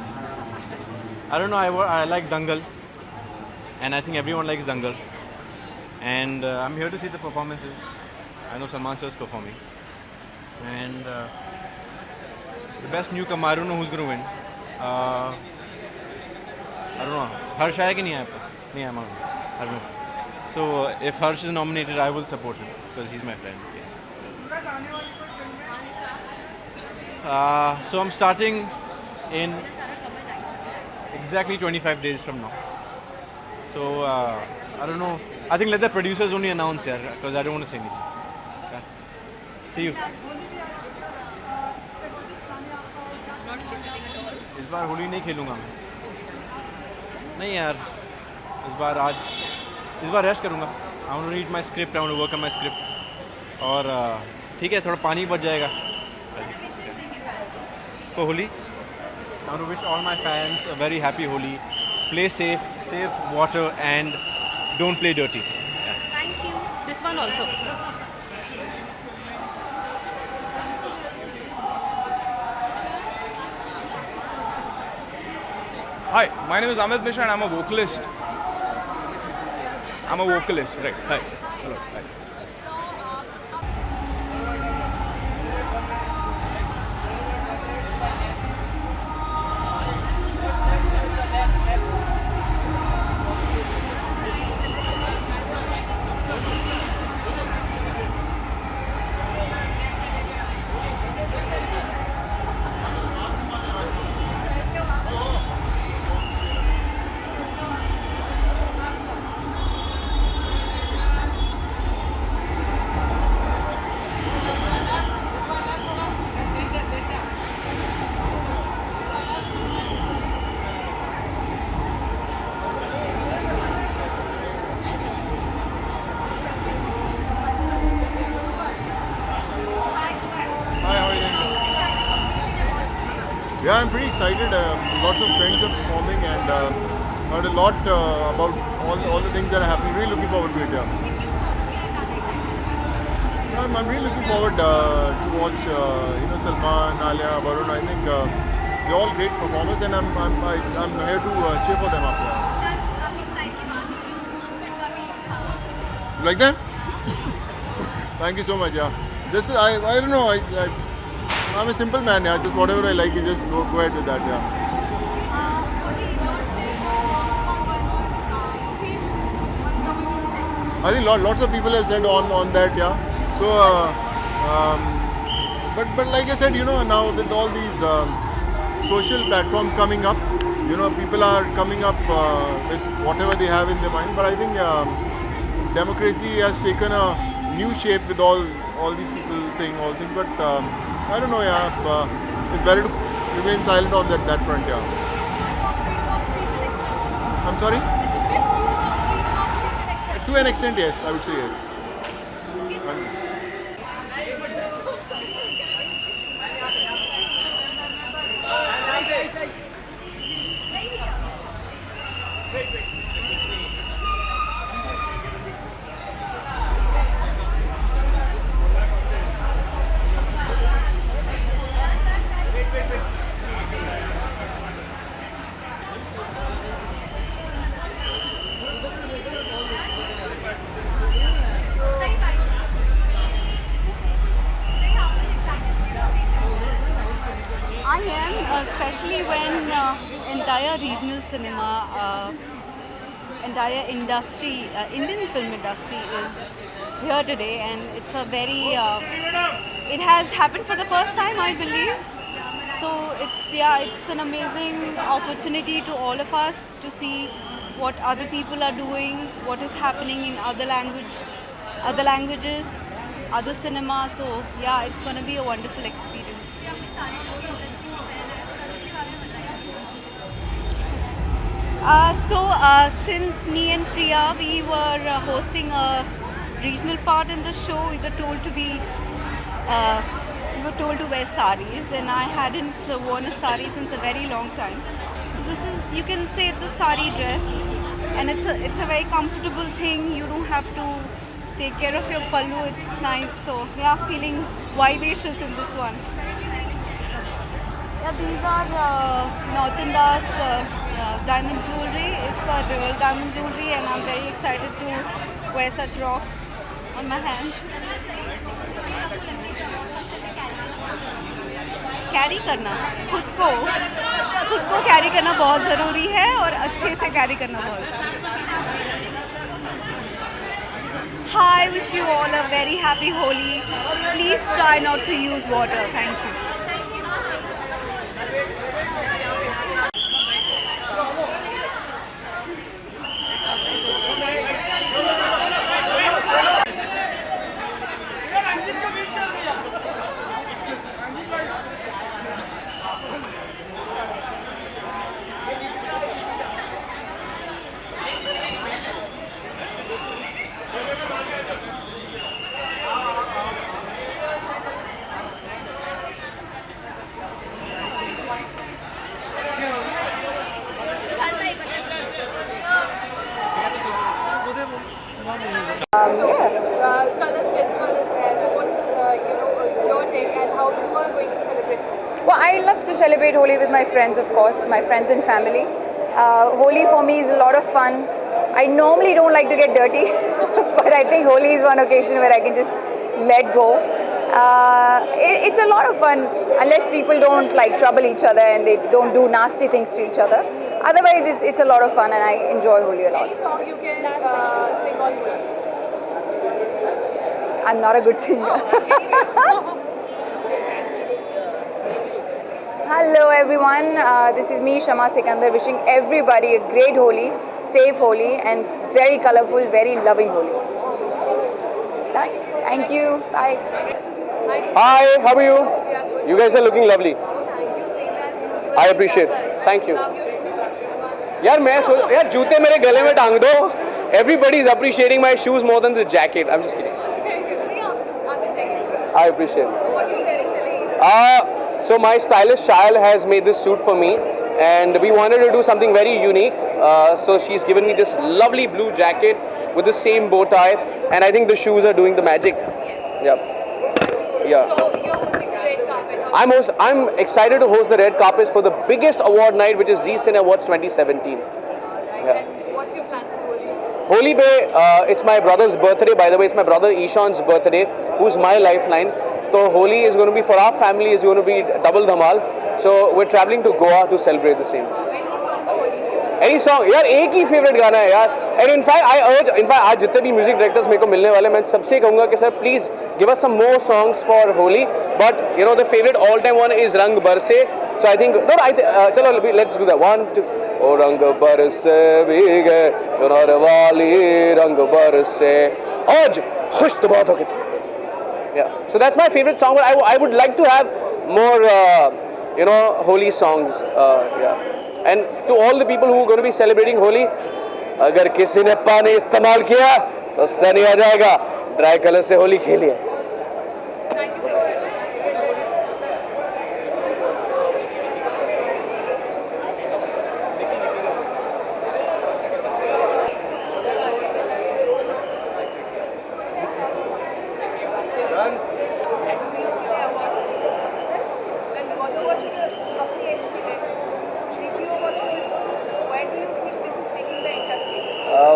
I don't know, I like Dangal, and I think everyone likes Dangal. And I'm here to see the performances. I know Salman sir is performing. And the best newcomer, I don't know who's going to win. I don't know. Harsh आया कि नहीं आया? नहीं आया मालूम। I don't know. So if Harsh is nominated, I will support him because he's my friend. Yes. So I'm starting in exactly 25 days from now. So I don't know. I think let the producers only announce here because I don't want to say anything. Yeah. See you. इस बार होली नहीं खेलूँगा मैं। नहीं यार, इस बार rest करूँगा। I want to read my script, I want to work on my script. और ठीक है, थोड़ा पानी बच जाएगा। For Holi, I want to wish all my fans a very happy Holi. Play safe, save water, and don't play dirty. Yeah. Thank you. This one also. Hi, my name is Amit Mishra and I'm a vocalist. Right. Hi. Hello. Hi. Yeah, I'm pretty excited. Lots of friends are performing, and heard a lot about all the things that are happening. Really looking forward to it. Yeah. I'm really looking forward to watch Salman, Alia, Varun. I think they're all great performers, and I'm here to cheer for them up. Yeah. You like them? Thank you so much. Yeah. Just I don't know. I'm a simple man. Yeah. Just whatever I like, you just go ahead with that. Yeah. I think lots of people have said on that. Yeah. So, but like I said, now with all these social platforms coming up, people are coming up with whatever they have in their mind. But I think democracy has taken a new shape with all these people saying all things. But I don't know, yeah, it's better to remain silent on that front, yeah. I'm sorry? To an extent, yes, I would say yes. I am, especially when the entire regional cinema, entire industry, Indian film industry is here today, and it's a very, it has happened for the first time, I believe. So it's an amazing opportunity to all of us to see what other people are doing, what is happening in other languages, other cinema. So yeah, it's going to be a wonderful experience. Since me and Priya, we were hosting a regional part in the show, we were told to wear saris, and I hadn't worn a sari since a very long time. So this is, you can say it's a sari dress, and it's a very comfortable thing. You don't have to take care of your pallu. It's nice. So yeah, feeling vivacious in this one. Yeah, these are North India's diamond jewelry. It's a real diamond jewelry, and I'm very excited to wear such rocks on my hands. Carry करना खुद को carry करना बहुत ज़रूरी है और अच्छे से कैरी करना बहुत ज़रूरी है. Hi, wish you all a very happy Holi. Please try not to use water. Thank you. Colors Festival is there, so what's your take and how you are going to celebrate Holi? Well, I love to celebrate Holi with my friends, of course, my friends and family. Holi for me is a lot of fun. I normally don't like to get dirty, but I think Holi is one occasion where I can just let go. It's a lot of fun, unless people don't like trouble each other and they don't do nasty things to each other. Otherwise, it's a lot of fun and I enjoy Holi a lot. Any song you can sing on Holi? I'm not a good singer. Hello everyone, this is me, Shama Sikandar, wishing everybody a great Holi, safe Holi and very colourful, very loving Holi. Thank you, bye. Hi, how are you? You guys are looking lovely. I appreciate it. Thank you. यार जूते मेरे गले में टांग दो. Everybody is appreciating my shoes more than the jacket. I'm just kidding. I appreciate it. What are you wearing today? So my stylist Shayal has made this suit for me, and we wanted to do something very unique. So she's given me this lovely blue jacket with the same bow tie, and I think the shoes are doing the magic. Yeah. Yeah. So you're hosting the red carpet. I'm excited to host the red carpets for the biggest award night, which is Zee Cine Awards 2017. Yeah. And what's your plan for Holi? Holi Bay, it's my brother's birthday. By the way, it's my brother Ishan's birthday, who's my lifeline. So Holi is going to be, for our family, is going to be double dhamal. So we're traveling to Goa to celebrate the same. Any song? यार एक ही favorite गाना है यार. And in fact, आज जितने भी music directors मेरे को मिलने वाले, मैं सबसे कहूँगा कि sir, please give us some more songs for Holi. But you know, the favorite all-time one is Rang Barse. So I think चलो let's do that. 1, 2. ओ रंग बरसे भीगे चुनर वाली रंग बरसे आज खुश तो बहुत हो गई. Yeah, so that's my favorite song. But I would like to have more Holi songs. Yeah. And to all the people who are going to be celebrating Holi, अगर किसी ने पानी इस्तेमाल किया तो सनी आ जाएगा. ड्राई कलर से होली खेलिए.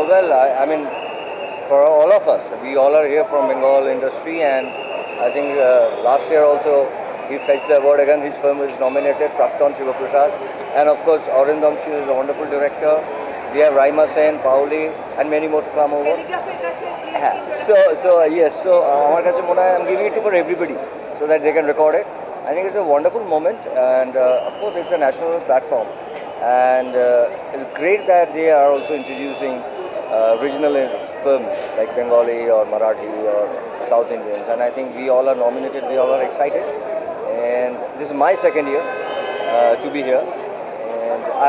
Well, I mean, for all of us, we all are here from Bengal industry, and I think last year also he fetched the award again. His film is nominated, Prakton Shiva Prasad, and of course Arindam Shi is a wonderful director. We have Raima Sen, Pauli, and many more to come over. So I'm giving it to for everybody so that they can record it. I think it's a wonderful moment, and of course it's a national platform, and it's great that they are also introducing regional films like Bengali or Marathi or South Indians, and I think we all are nominated, we all are excited, and this is my second year to be here,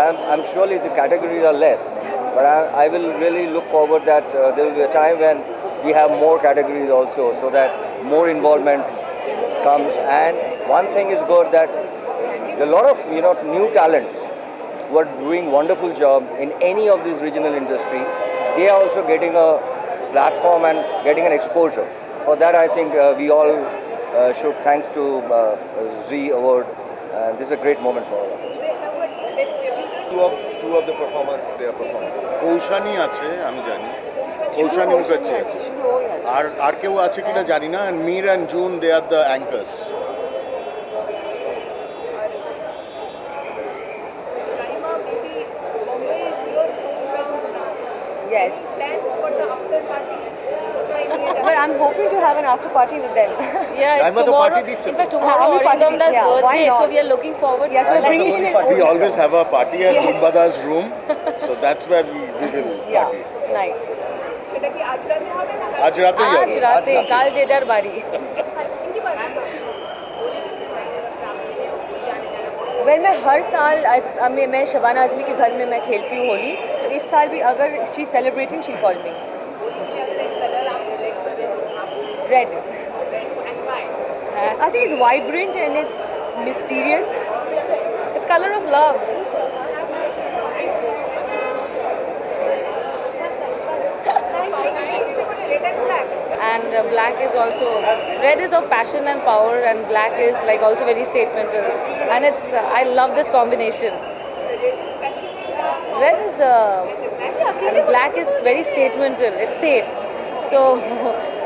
and I'm surely the categories are less, but I will really look forward that there will be a time when we have more categories also, so that more involvement comes. And one thing is good, that a lot of new talents who are doing wonderful job in any of these regional industry, they are also getting a platform and getting an exposure. For that, I think we all should thanks to Zee Award, and this is a great moment for all of us. Two of the performers they are performing. Koushani আছে আমি জানি, কৌশানি মুখার্জি আছে, আর কেউ আছে কিনা জানি না, and Mir and June they are the anchors. Yes. But I'm hoping to have an after party with them. Yeah, it's tomorrow. In fact, tomorrow Arindam's birthday, so we are looking forward. Yes, we're bringing in. We always have a party at Gulbada's room, so that's where we will party. Tonight. आज रात ही काल जेजार बारी. Well, मैं हर साल मैं शबाना आज़मी के घर में मैं खेलती हूँ होली, तो इस साल भी अगर she celebrating she call me. Red. I think it's vibrant and it's mysterious. It's color of love. And black is also, red is of passion and power, and black is like also very statemental. And it's, I love this combination. Red is, and black is very statemental. It's safe. So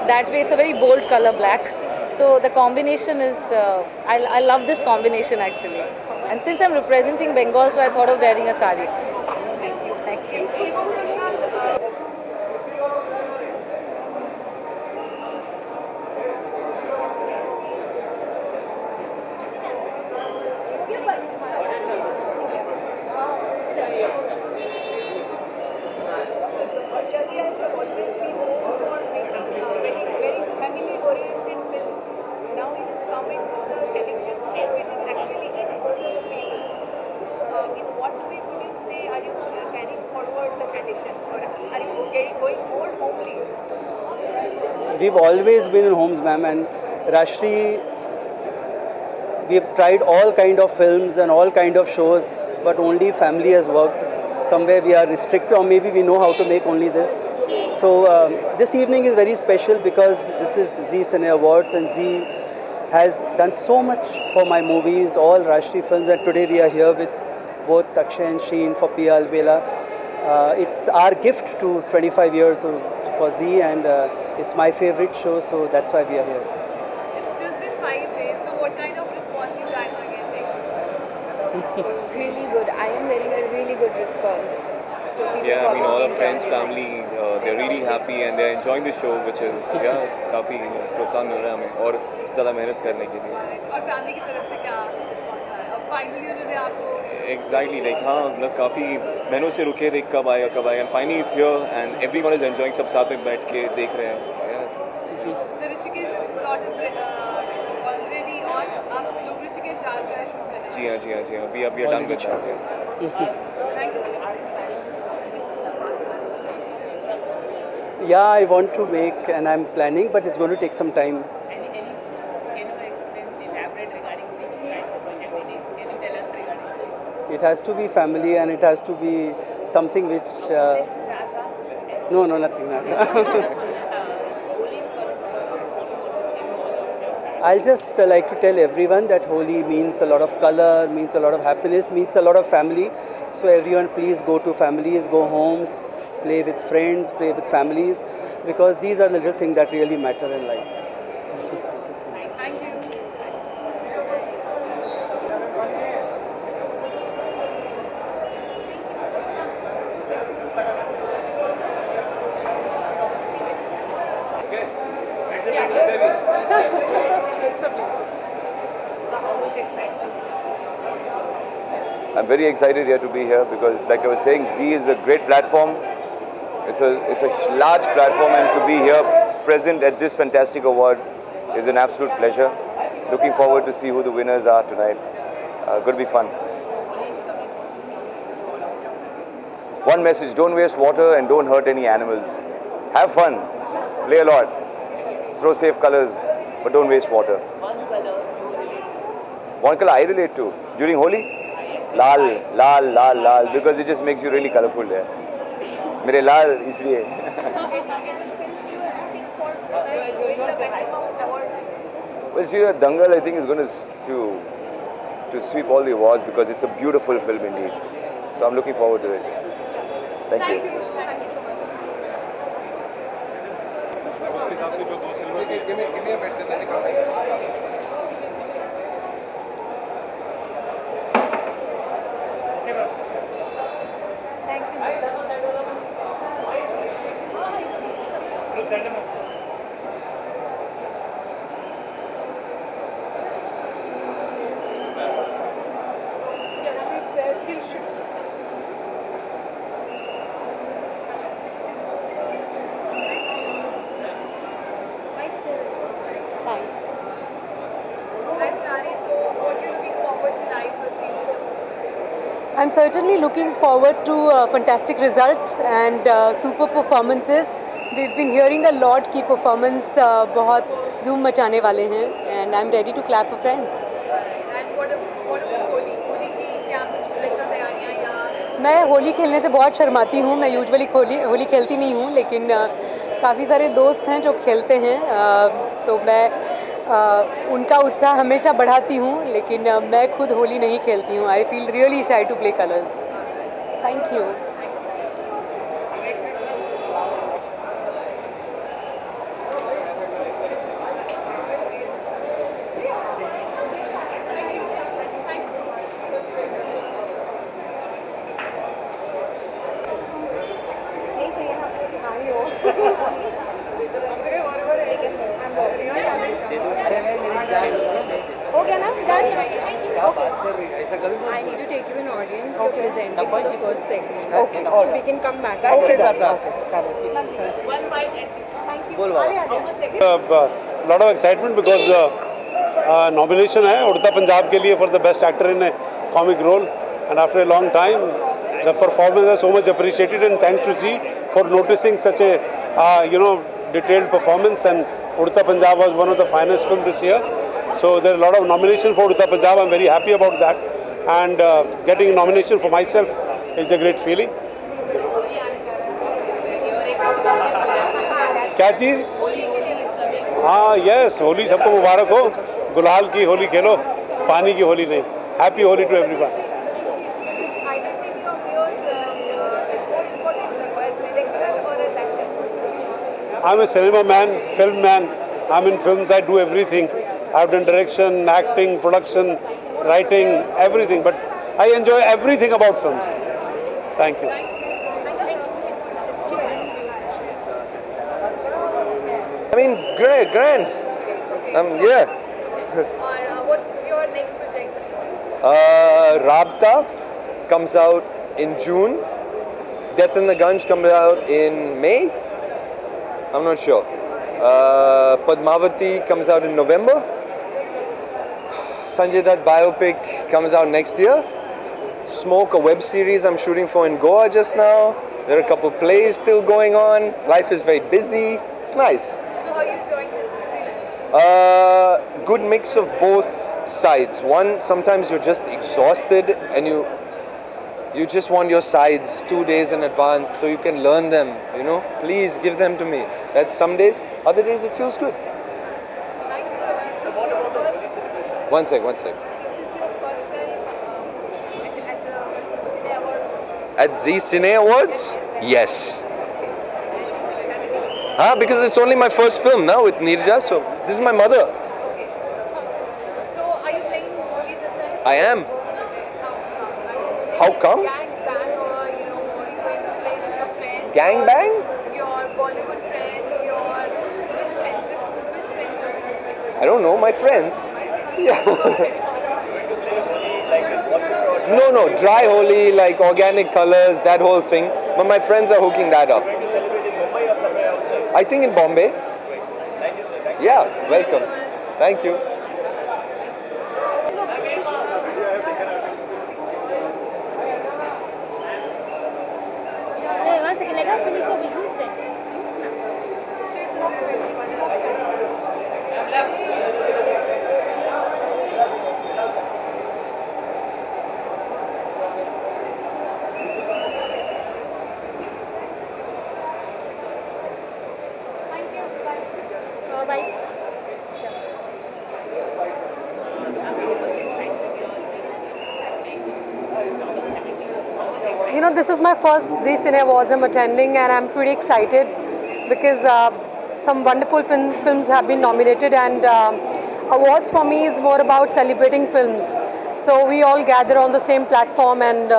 that way, it's a very bold color, black. So the combination is, I love this combination actually. And since I'm representing Bengal, so I thought of wearing a sari. Thank you. We've always been in homes, ma'am, and Rashtree, we've tried all kind of films and all kind of shows, but only family has worked. somewhere we are restricted, or maybe we know how to make only this. So this evening is very special because this is Zee Cine Awards, and Zee has done so much for my movies, all Rashtriya films, and today we are here with both Akshay and Sheen for Piya Albela. It's our gift to 25 years for Zee, and it's my favorite show, so that's why we are here. It's just been 5 days, so what kind of response you guys are getting? Really good. I am getting a really good response. So people Yeah, I mean, all our probably friends, enjoy it. family, they're really happy and they're enjoying the show, which is काफ़ी प्रोत्साहन मिल रहा है हमें और ज़्यादा मेहनत करने के लिए. और फैमिली की तरफ से क्या रिस्पॉन्स आया? अब फाइनली उन्होंने आपको Exactly, like हाँ मतलब काफ़ी महीनों से रुके थे कब आएगा and finally it's here and everyone is enjoying, सब साथ में बैठ के देख रहे हैं. the Rishikesh plot is already on. आप लोग ऋषिकेश जा रहे हैं शूट करने. जी हाँ, we are done with that. Thank you. Yeah, I want to make, and I'm planning, but it's going to take some time. It has to be family, and it has to be something which. No, nothing. I'll just like to tell everyone that Holi means a lot of color, means a lot of happiness, means a lot of family. So everyone, please go to families, go homes, play with friends, play with families, because these are the little things that really matter in life. Thank you so much. Thank you. I'm very excited here to be here because, like I was saying, Zee is a great platform. It's a large platform, and to be here present at this fantastic award is an absolute pleasure. Looking forward to see who the winners are tonight. Going to be fun. One message: don't waste water and don't hurt any animals. Have fun, play a lot, throw safe colors, but don't waste water. One color I relate to during Holi. Lal Lal Lal Lal because it just makes you really colorful there. मेरे लाल इसलिए. Well, see, Dangal I think is going to sweep all the awards because it's a beautiful film indeed. So I'm looking forward to it. Thank you. I'm certainly looking forward to fantastic results and super performances. We've been hearing a lot कि performance बहुत धूम मचाने वाले हैं, and I'm ready to clap for friends. And what about Holi? Holi की क्या कुछ special तैयारियां या? मैं होली खेलने से बहुत शर्माती हूँ. मैं यूजुअली होली खेलती नहीं हूँ, लेकिन काफ़ी सारे दोस्त हैं जो खेलते हैं, तो मैं उनका उत्साह हमेशा बढ़ाती हूँ, लेकिन मैं खुद होली नहीं खेलती हूँ. I feel really shy to play colours. Thank you. हो गया ना? Done? I need to take you in audience. You're presenting for the first segment. Okay. So we can come back. Okay. One bite. Thank you. A lot of excitement because nomination है उड़ता पंजाब के लिए for the best actor in a comic role, and after a long time the performance is so much appreciated, and thanks to Zee for noticing such a detailed performance, and Udta Punjab was one of the finest films this year. So there are a lot of nominations for Udta Punjab. I'm very happy about that, and getting a nomination for myself it's a great feeling. क्या चीज़? हाँ yes, Holi सबको मुबारक हो, गुलाल की होली खेलो, पानी की होली नहीं। Happy Holi to everyone. I'm a cinema man, film man. I'm in films, I do everything. I've done direction, acting, production, writing, everything. But I enjoy everything about films. Thank you. I mean, grand. Yeah. What's your next project? Rabta comes out in June. Death in the Gunj comes out in May. I'm not sure. Padmavati comes out in November. Sanjay Dutt biopic comes out next year. Smoke, a web series I'm shooting for in Goa just now. There are a couple plays still going on. Life is very busy. It's nice. So how are you enjoying this? Good mix of both sides. One, sometimes you're just exhausted and you just want your sides 2 days in advance so you can learn them, you know. Please give them to me. That's some days. Other days it feels good. One sec. At Zee Cine Awards? Yes. Because it's only my first film now with Neerja, so this is my mother. So are you playing Holi this time? I am. How come? Gang bang, or are you going to play with your friends? Gang bang? Your Bollywood friend, which friends you're with? I don't know, my friends. Yeah. No, dry Holi, like organic colors, that whole thing. But my friends are hooking that up. I think in Bombay. Yeah, welcome. Thank you. You know, this is my first Zee Cine Awards I'm attending, and I'm pretty excited because some wonderful films have been nominated, and awards for me is more about celebrating films. So we all gather on the same platform and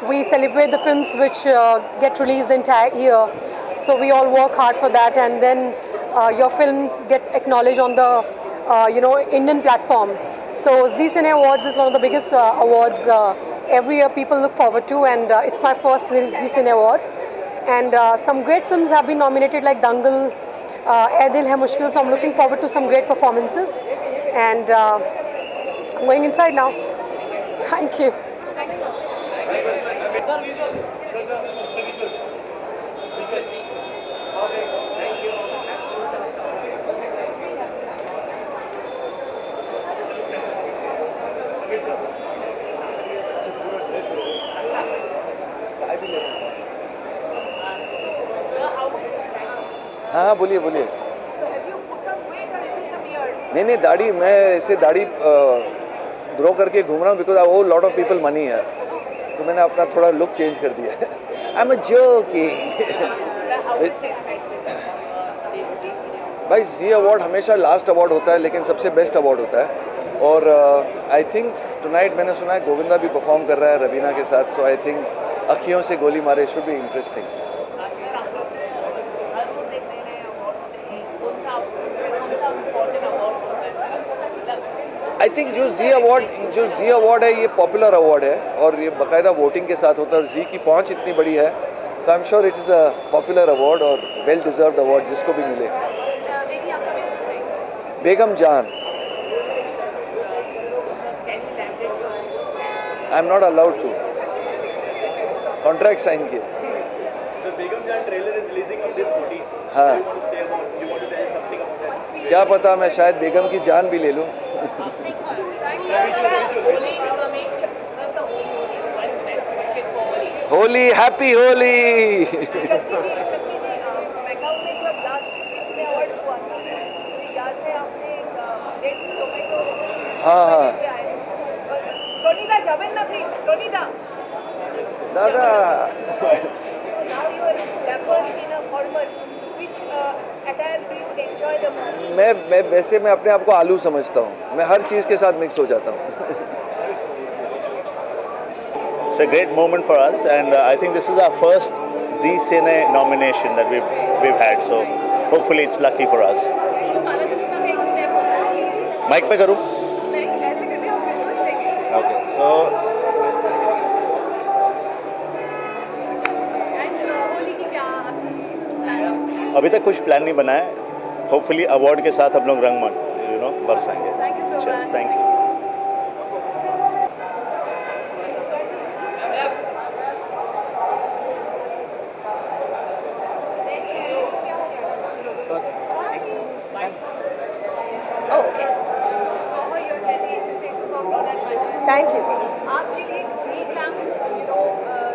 we celebrate the films which get released the entire year. So we all work hard for that, and then your films get acknowledged on the Indian platform. So Zee Cine Awards is one of the biggest awards every year people look forward to, and it's my first Zee Cine Awards. And some great films have been nominated like Dangal, Ae Dil Hai Mushkil, so I'm looking forward to some great performances. And I'm going inside now. Thank you. हाँ बोलिए नहीं दाढ़ी मैं ऐसे दाढ़ी grow करके घूम रहा हूँ because I owe lot of people money यार, तो मैंने अपना थोड़ा लुक चेंज कर दिया है। I am joking. भाई जी अवार्ड हमेशा लास्ट अवार्ड होता है लेकिन सबसे बेस्ट अवार्ड होता है, और आई थिंक टुनाइट मैंने सुना है गोविंदा भी परफॉर्म कर रहा है रवीना के साथ, सो आई थिंक अखियों से गोली मारे should be interesting. I think जो जी अवार्ड है ये पॉपुलर अवार्ड है और ये बाकायदा वोटिंग के साथ होता है, और जी की पहुंच इतनी बड़ी है तो I am sure it is a popular award और वेल डिजर्व्ड अवार्ड जिसको भी मिले। Begum Jaan I am not allowed to, contract sign किए। हाँ क्या पता, मैं शायद बेगम की जान भी ले लूँ। होली, हैप्पी होली। हाँ हाँ दादा मैं वैसे मैं अपने आप को आलू समझता हूँ, मैं हर चीज़ के साथ मिक्स हो जाता हूँ। It's a great moment for us, and I think this is our first Zee Cine nomination that we've had. So hopefully it's lucky for us. Mic पे करूँ? Okay. So अभी तक कुछ प्लान नहीं बना है. Hopefully अवार्ड के साथ हम लोग रंगमंच बरसाएंगे. Cheers. Thank you. Thank you. आपके लिए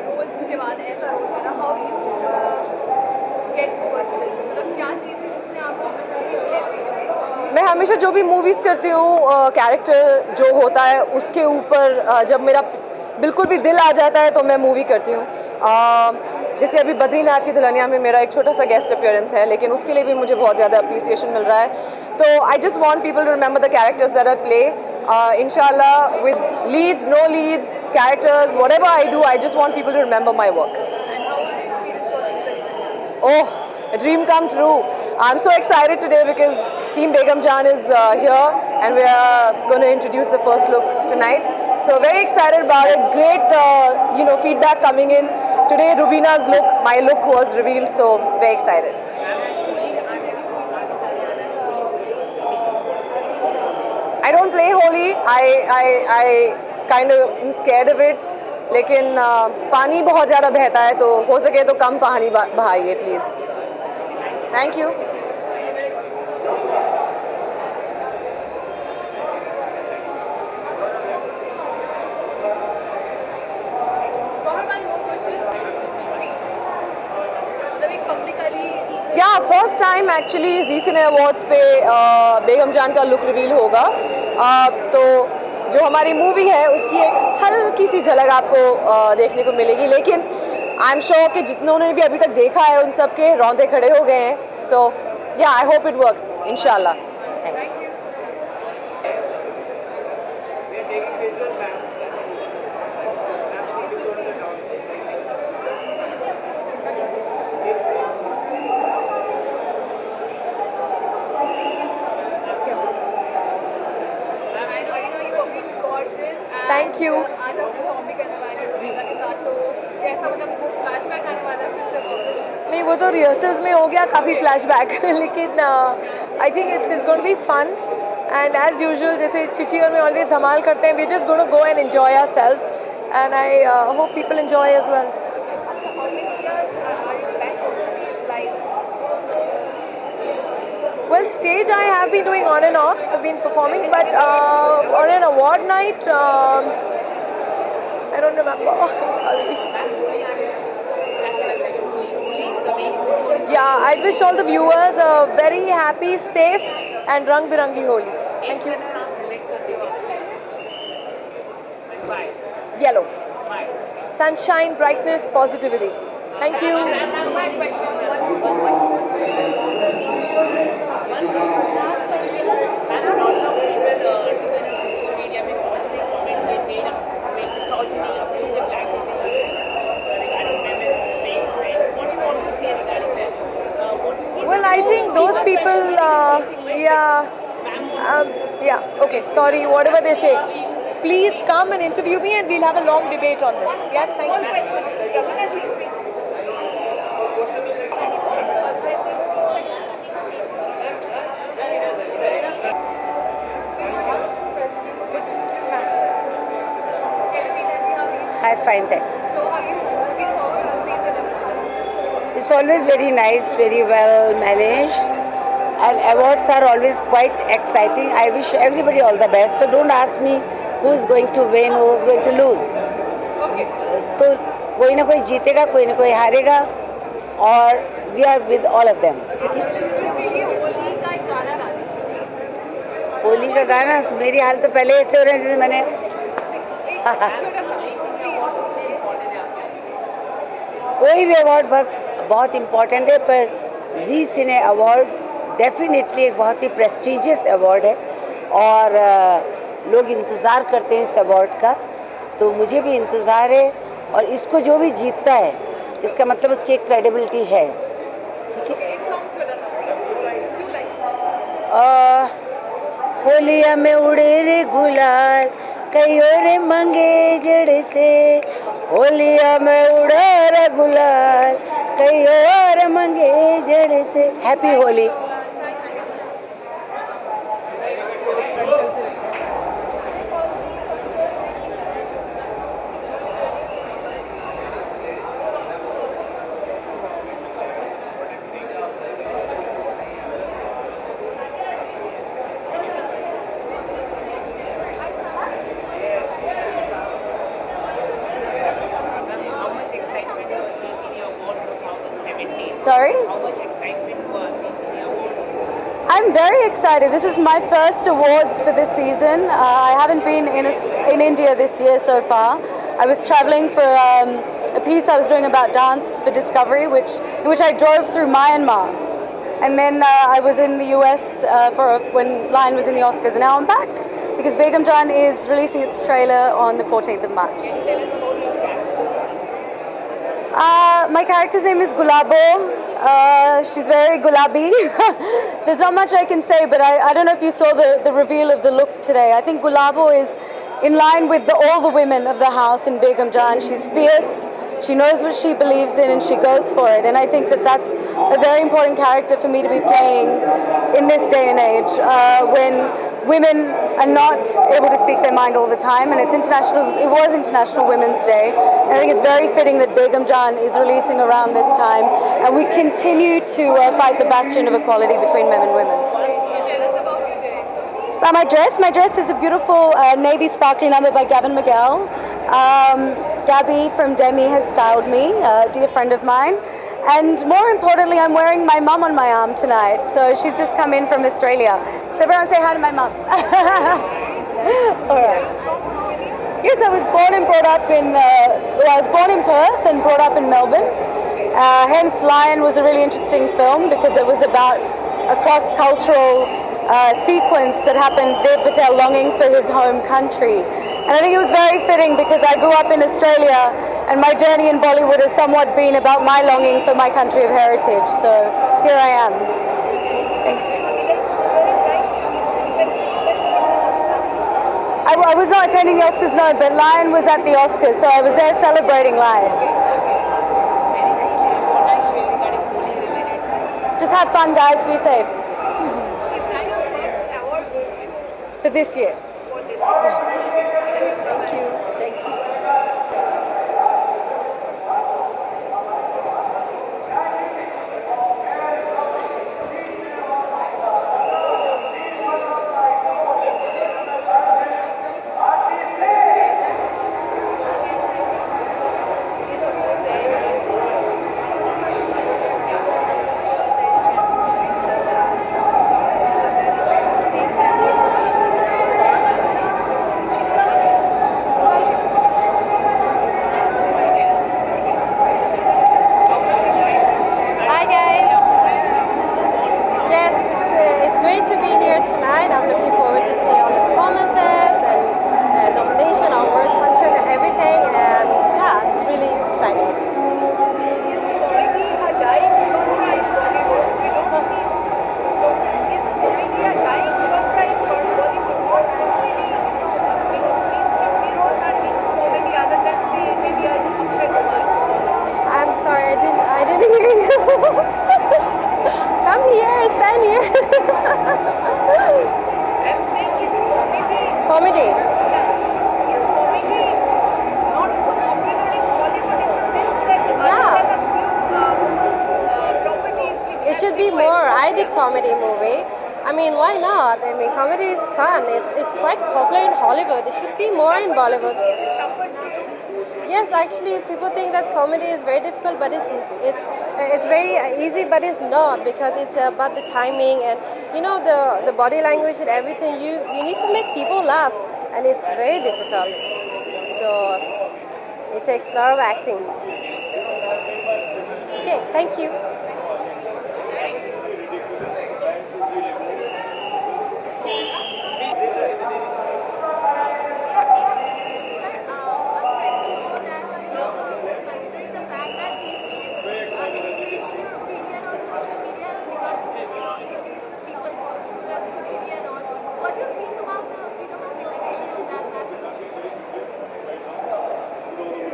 रोल्स के बाद ऐसा रोल करना, how you get towards this, मतलब क्या चीज़ है जिसने आपको? मैं हमेशा जो भी मूवीज़ करती हूँ कैरेक्टर जो होता है उसके ऊपर जब मेरा बिल्कुल भी दिल आ जाता है तो मैं मूवी करती हूँ। जैसे अभी बद्रीनाथ की दुल्हनिया में मेरा एक छोटा सा गेस्ट अपीयरेंस है, लेकिन उसके लिए भी मुझे बहुत ज़्यादा अप्रिसिएशन मिल रहा है। तो I just want people to remember the characters that I play. Inshallah, with leads, no leads, characters, whatever I do, I just want people to remember my work. And how was the experience for you? Oh, a dream come true. I'm so excited today because Team Begum Jaan is here and we are going to introduce the first look tonight. So very excited about it. Great, feedback coming in. Today, Rubina's look, my look was revealed, so very excited. I don't play Holi. I kind of am scared of it. लेकिन पानी बहुत ज़्यादा बहता है तो हो सके तो कम पानी बहाइए please. Thank you. Yeah, first time actually Zee Cine Awards पे बेगम जान का लुक रिवील होगा. तो जो हमारी मूवी है उसकी एक हल्की सी झलक आपको देखने को मिलेगी, लेकिन आई एम श्योर कि जितनों भी अभी तक देखा है उन सब के रोंदे खड़े हो गए हैं. सो या आई होप इट वर्क्स इंशाल्लाह. थैंक्स. Thank you. आज आप परफॉर्म भी करने वाले हो जी के साथ, तो कैसा मतलब वो फ्लैशबैक आने वाला है फिर से? नहीं, वो तो रिहर्सल्स में हो गया काफ़ी फ्लैशबैक लेकिन I think it's going to be fun and as usual जैसे चिची और मैं ऑलवेज धमाल करते हैं. We just going to go and enjoy ourselves and I hope people enjoy as well. Well, stage I have been doing on and off. I've been performing, but on an award night, I don't remember. I'm sorry. Yeah, I wish all the viewers a very happy, safe, and rang birangi Holi. Thank you. Yellow. Sunshine, brightness, positivity. Thank you. Well, I think those people, okay, sorry, whatever they say. Please come and interview me and we'll have a long debate on this. Yes, thank you. Hi, fine, thanks. So how are you looking forward to seeing the debut? It's always very nice, very well managed, and awards are always quite exciting. I wish everybody all the best. So don't ask me who is going to win, who is going to lose. Okay. तो कोई ना कोई जीतेगा, कोई ना कोई हारेगा, और we are with all of them. ठीक है. होली का गाना, मेरी हाल तो पहले ऐसे हो रहे हैं जैसे मैंने कोई भी अवार्ड बहुत इम्पोर्टेंट है, पर जी सिने अवार्ड डेफिनेटली एक बहुत ही प्रेस्टिजियस अवार्ड है और लोग इंतज़ार करते हैं इस अवार्ड का. तो मुझे भी इंतज़ार है, और इसको जो भी जीतता है इसका मतलब उसकी एक क्रेडिबिलिटी है. ठीक है. होलिया में उड़े रे गुलाल, कई और मंगे जड़ से. होलिया में उड़ा रे गुलाल, कई और मंगे जड़ से. Happy Holi. Sorry? I'm very excited. This is my first awards for this season. I haven't been in India this year so far. I was traveling for a piece I was doing about dance for Discovery, in which I drove through Myanmar. And then I was in the US when Lion was in the Oscars. And now I'm back because Begum Jaan is releasing its trailer on the 14th of March. My character's name is Gulabo. She's very gulabi. There's not much I can say, but I don't know if you saw the reveal of the look today. I think Gulabo is in line with all the women of the house in Begum Jaan. She's fierce, she knows what she believes in, and she goes for it. And I think that's a very important character for me to be playing in this day and age, when women are not able to speak their mind all the time, and it was International Women's Day, and I think it's very fitting that Begum Jaan is releasing around this time, and we continue to fight the bastion of equality between men and women. My dress is a beautiful navy sparkly number by Gavin Miguel. Gabby from Demi has styled me, a dear friend of mine. And more importantly, I'm wearing my mum on my arm tonight. So she's just come in from Australia. So everyone say hi to my mum. All right. Yes, I was born and brought up I was born in Perth and brought up in Melbourne. Hence, Lion was a really interesting film because it was about a cross-cultural sequence that happened, Dev Patel longing for his home country. And I think it was very fitting because I grew up in Australia and my journey in Bollywood has somewhat been about my longing for my country of heritage. So here I am. Thank you. I was not attending the Oscars, no, but Lion was at the Oscars, so I was there celebrating Lion. Just have fun, guys. Be safe. For this year. Thank you. Thank you. Comedy movie. I mean, why not? I mean, comedy is fun. It's quite popular in Hollywood. It should be more in Bollywood. Yes, actually, people think that comedy is very difficult, but it's very easy, but it's not, because it's about the timing and the body language and everything. You need to make people laugh, and it's very difficult. So it takes a lot of acting. Okay, thank you.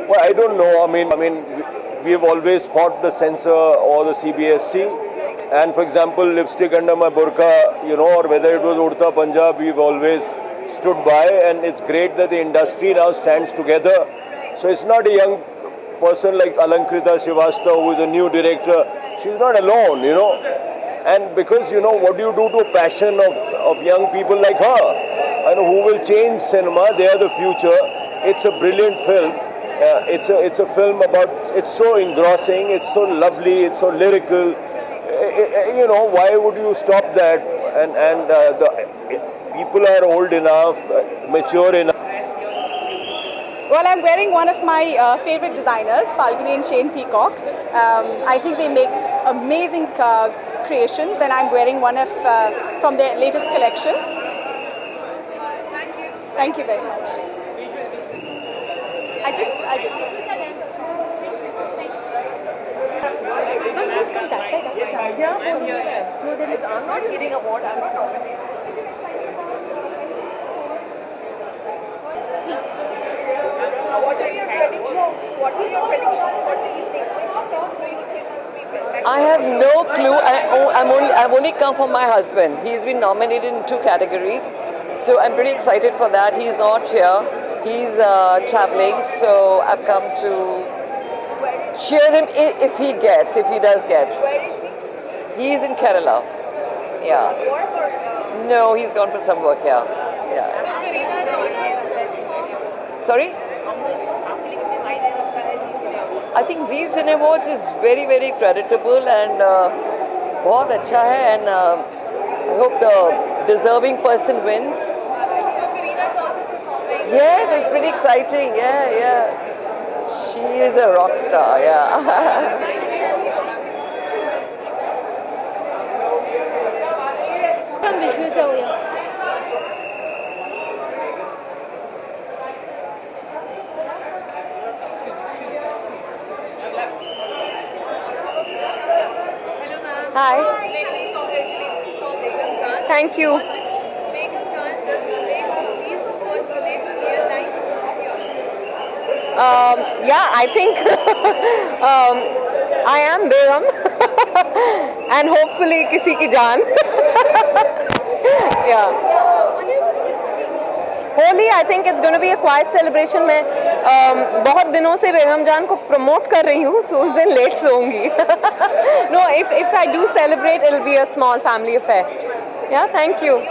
Well, I don't know. I mean, we have always fought the censor or the CBFC. And for example, lipstick under my burqa, or whether it was Udta Punjab, we've always stood by. And it's great that the industry now stands together. So it's not a young person like Alankrita Srivastava, who is a new director. She's not alone, And because, what do you do to a passion of young people like her? Who will change cinema? They are the future. It's a brilliant film. It's a film about, it's so engrossing, it's so lovely, it's so lyrical. Why would you stop that? And the people are old enough, mature enough. Well, I'm wearing one of my favorite designers, Falguni and Shane Peacock. I think they make amazing creations, and I'm wearing one of from their latest collection. Thank you very much. I did. I'm not getting a award. I'm not nominated. What are your predictions? What are your predictions? What do you think? Which song will you think? I have no clue. I've only come from my husband. He's been nominated in 2 categories, so I'm pretty excited for that. He's not here. He's traveling, so I've come to cheer him if he does get. He's in Kerala. Yeah. No, he's gone for some work. Yeah. Sorry? I think Zee Cine Awards is very, very creditable and बहुत अच्छा है, and I hope the deserving person wins. Yes, it's pretty exciting. Yeah. She is a rock star. Yeah. Hi. Thank you. Yeah, I think I am Begum and hopefully किसी की जान. Yeah. Holi, I think it's going to be a quiet celebration. मैं बहुत दिनों से बेगम जान को promote कर रही हूँ, तो उस दिन late सोऊंगी. No, if I do celebrate, it'll be a small family affair. Yeah, thank you.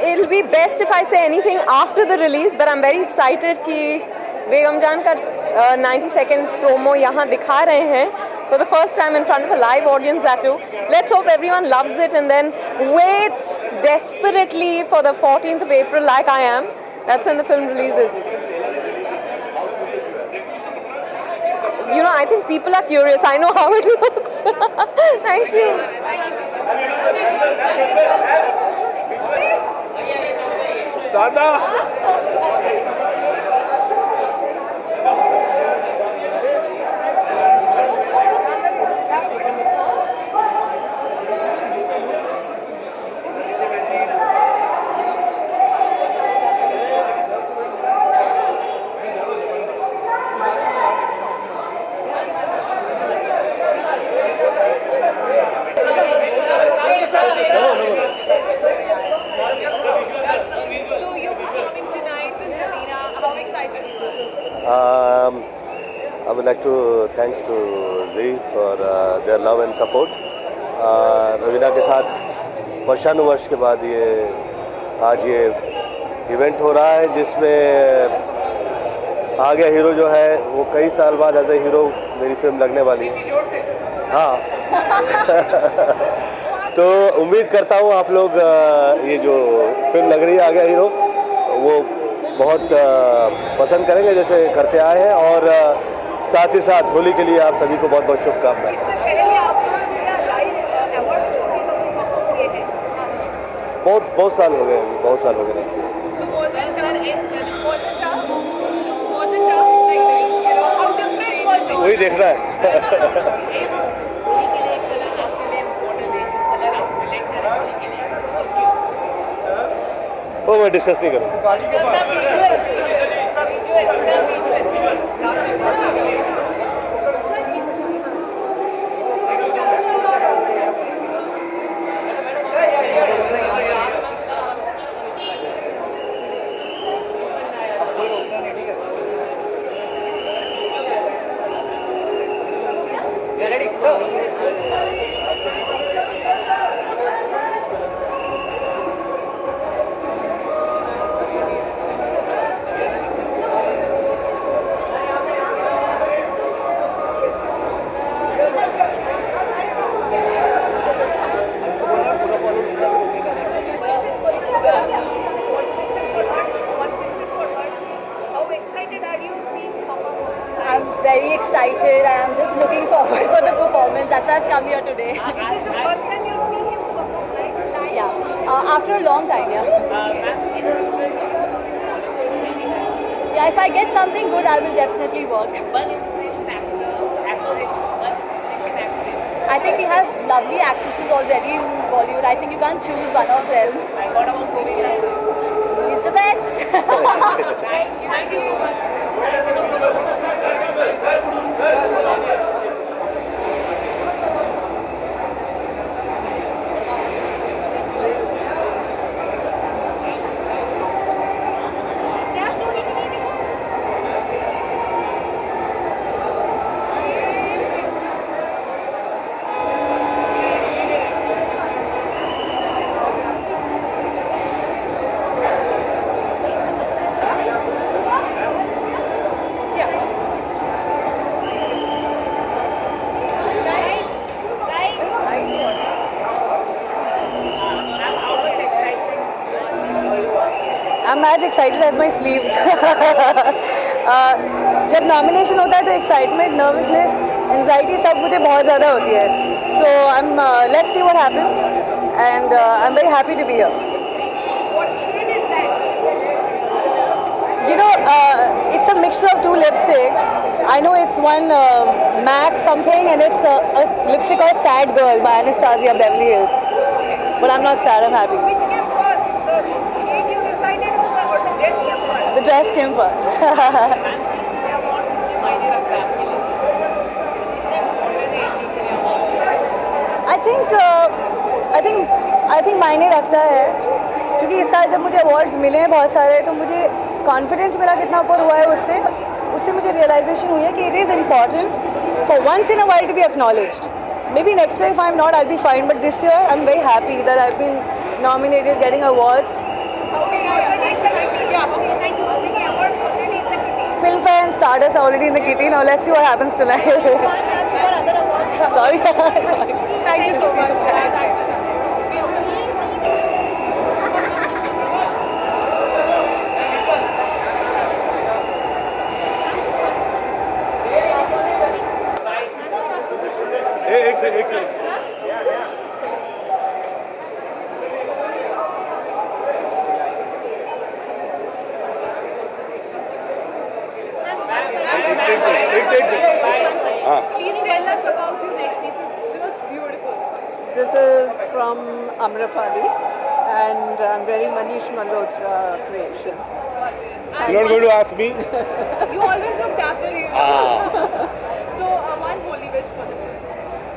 It'll be best if I say anything after the release, but I'm very excited कि बेगम जान का 90-second promo यहाँ दिखा रहे हैं for the first time in front of a live audience that too. Let's hope everyone loves it and then waits desperately for the 14th of April like I am. That's when the film releases. I think people are curious. I know how it looks. Thank you. Dada. I would like to thanks to Zee for their love and support. Raveena के साथ वर्षानुवर्ष के बाद ये आज ये event हो रहा है, जिसमें आ गया हीरो जो है वो कई साल बाद एज ए हीरो मेरी फिल्म लगने वाली है। हाँ तो उम्मीद करता हूँ आप लोग ये जो फिल्म लग रही है आ गया हीरो वो बहुत पसंद करेंगे जैसे करते आए हैं, और साथ ही साथ होली के लिए आप सभी को बहुत बहुत शुभकामनाएं। बहुत साल हो गए, बहुत साल हो गए नहीं किए। वही देख रहा है। वो मैं डिस्कस नहीं करूँगा। Very excited. I am just looking forward for the performance. That's why I've come here today. Is this the first time you've seen him perform live? Yeah. After a long time, yeah. Yeah, if I get something good, I will definitely work. I think we have lovely actresses already in Bollywood. I think you can't choose one of them. He's the best. Thank you so much. I'm as excited as my sleeves. जब nomination होता है तो excitement, nervousness, anxiety सब मुझे बहुत ज़्यादा होती है. So let's see what happens, and I'm very happy to be here. What shade is that? You know, it's a mixture of two lipsticks. I know it's one MAC something, and it's a lipstick called Sad Girl by Anastasia Beverly Hills. But I'm not sad, I'm happy. Which came first? The shade you decided on or the dress came first? The dress came first. I think मायने रखता है, क्योंकि इस साल जब मुझे awards मिले हैं बहुत सारे, तो मुझे कॉन्फिडेंस मेरा कितना ऊपर हुआ है उससे मुझे रियलाइजेशन हुई है कि it is important for once in a while to be acknowledged. Maybe next year if I'm not, I'll be fine. But this year I'm very happy that I've been nominated, getting awards. Filmfare and Stardust are already in the kitty. Now let's see what happens tonight. Sorry. Thank you so much. एक second. Please tell us about your neck. This is just beautiful. This is from Amrapali, and I'm wearing Manish Malhotra creation. You're not going to ask me? You always look dapper, you know. So, one holy wish for the film.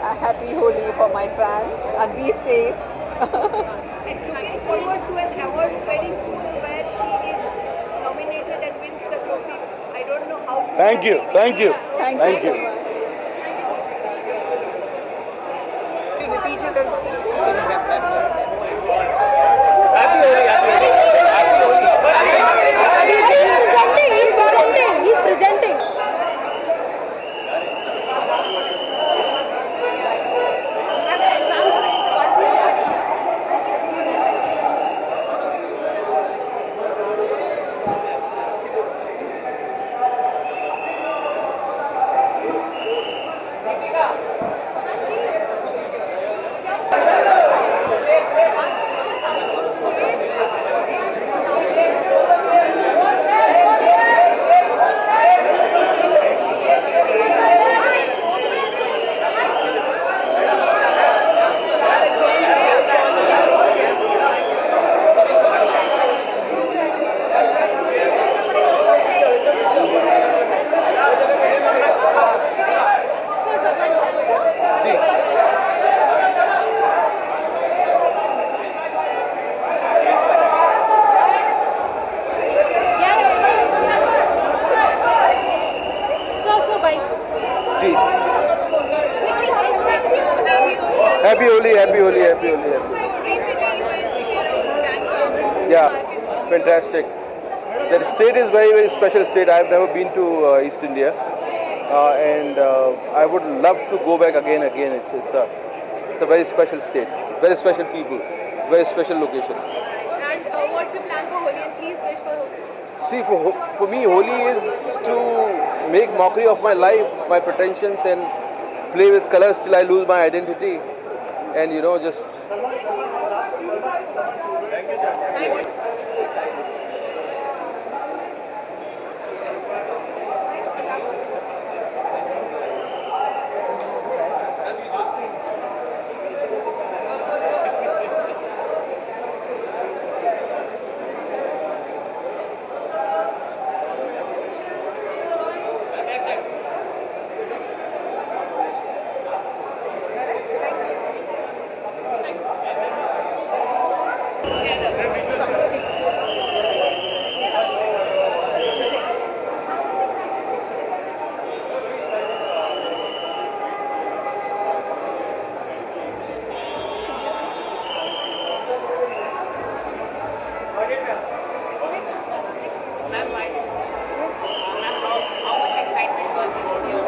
A happy Holi for my fans, and be safe. Looking forward to an awards very soon where she is nominated and wins the trophy. I don't know how soon. Thank you. Thank you so much. पीछे कर दो. जी happy Holi happy Holi happy Holi या fantastic. The state is very very special state. I have never been to East India and I would love to go back again. It's a very special state, very special people, very special location. And what's your plan for Holi? And please wish for Holi. See, for me, Holi is to make mockery of my life, my pretensions, and play with colors till I lose my identity, and just.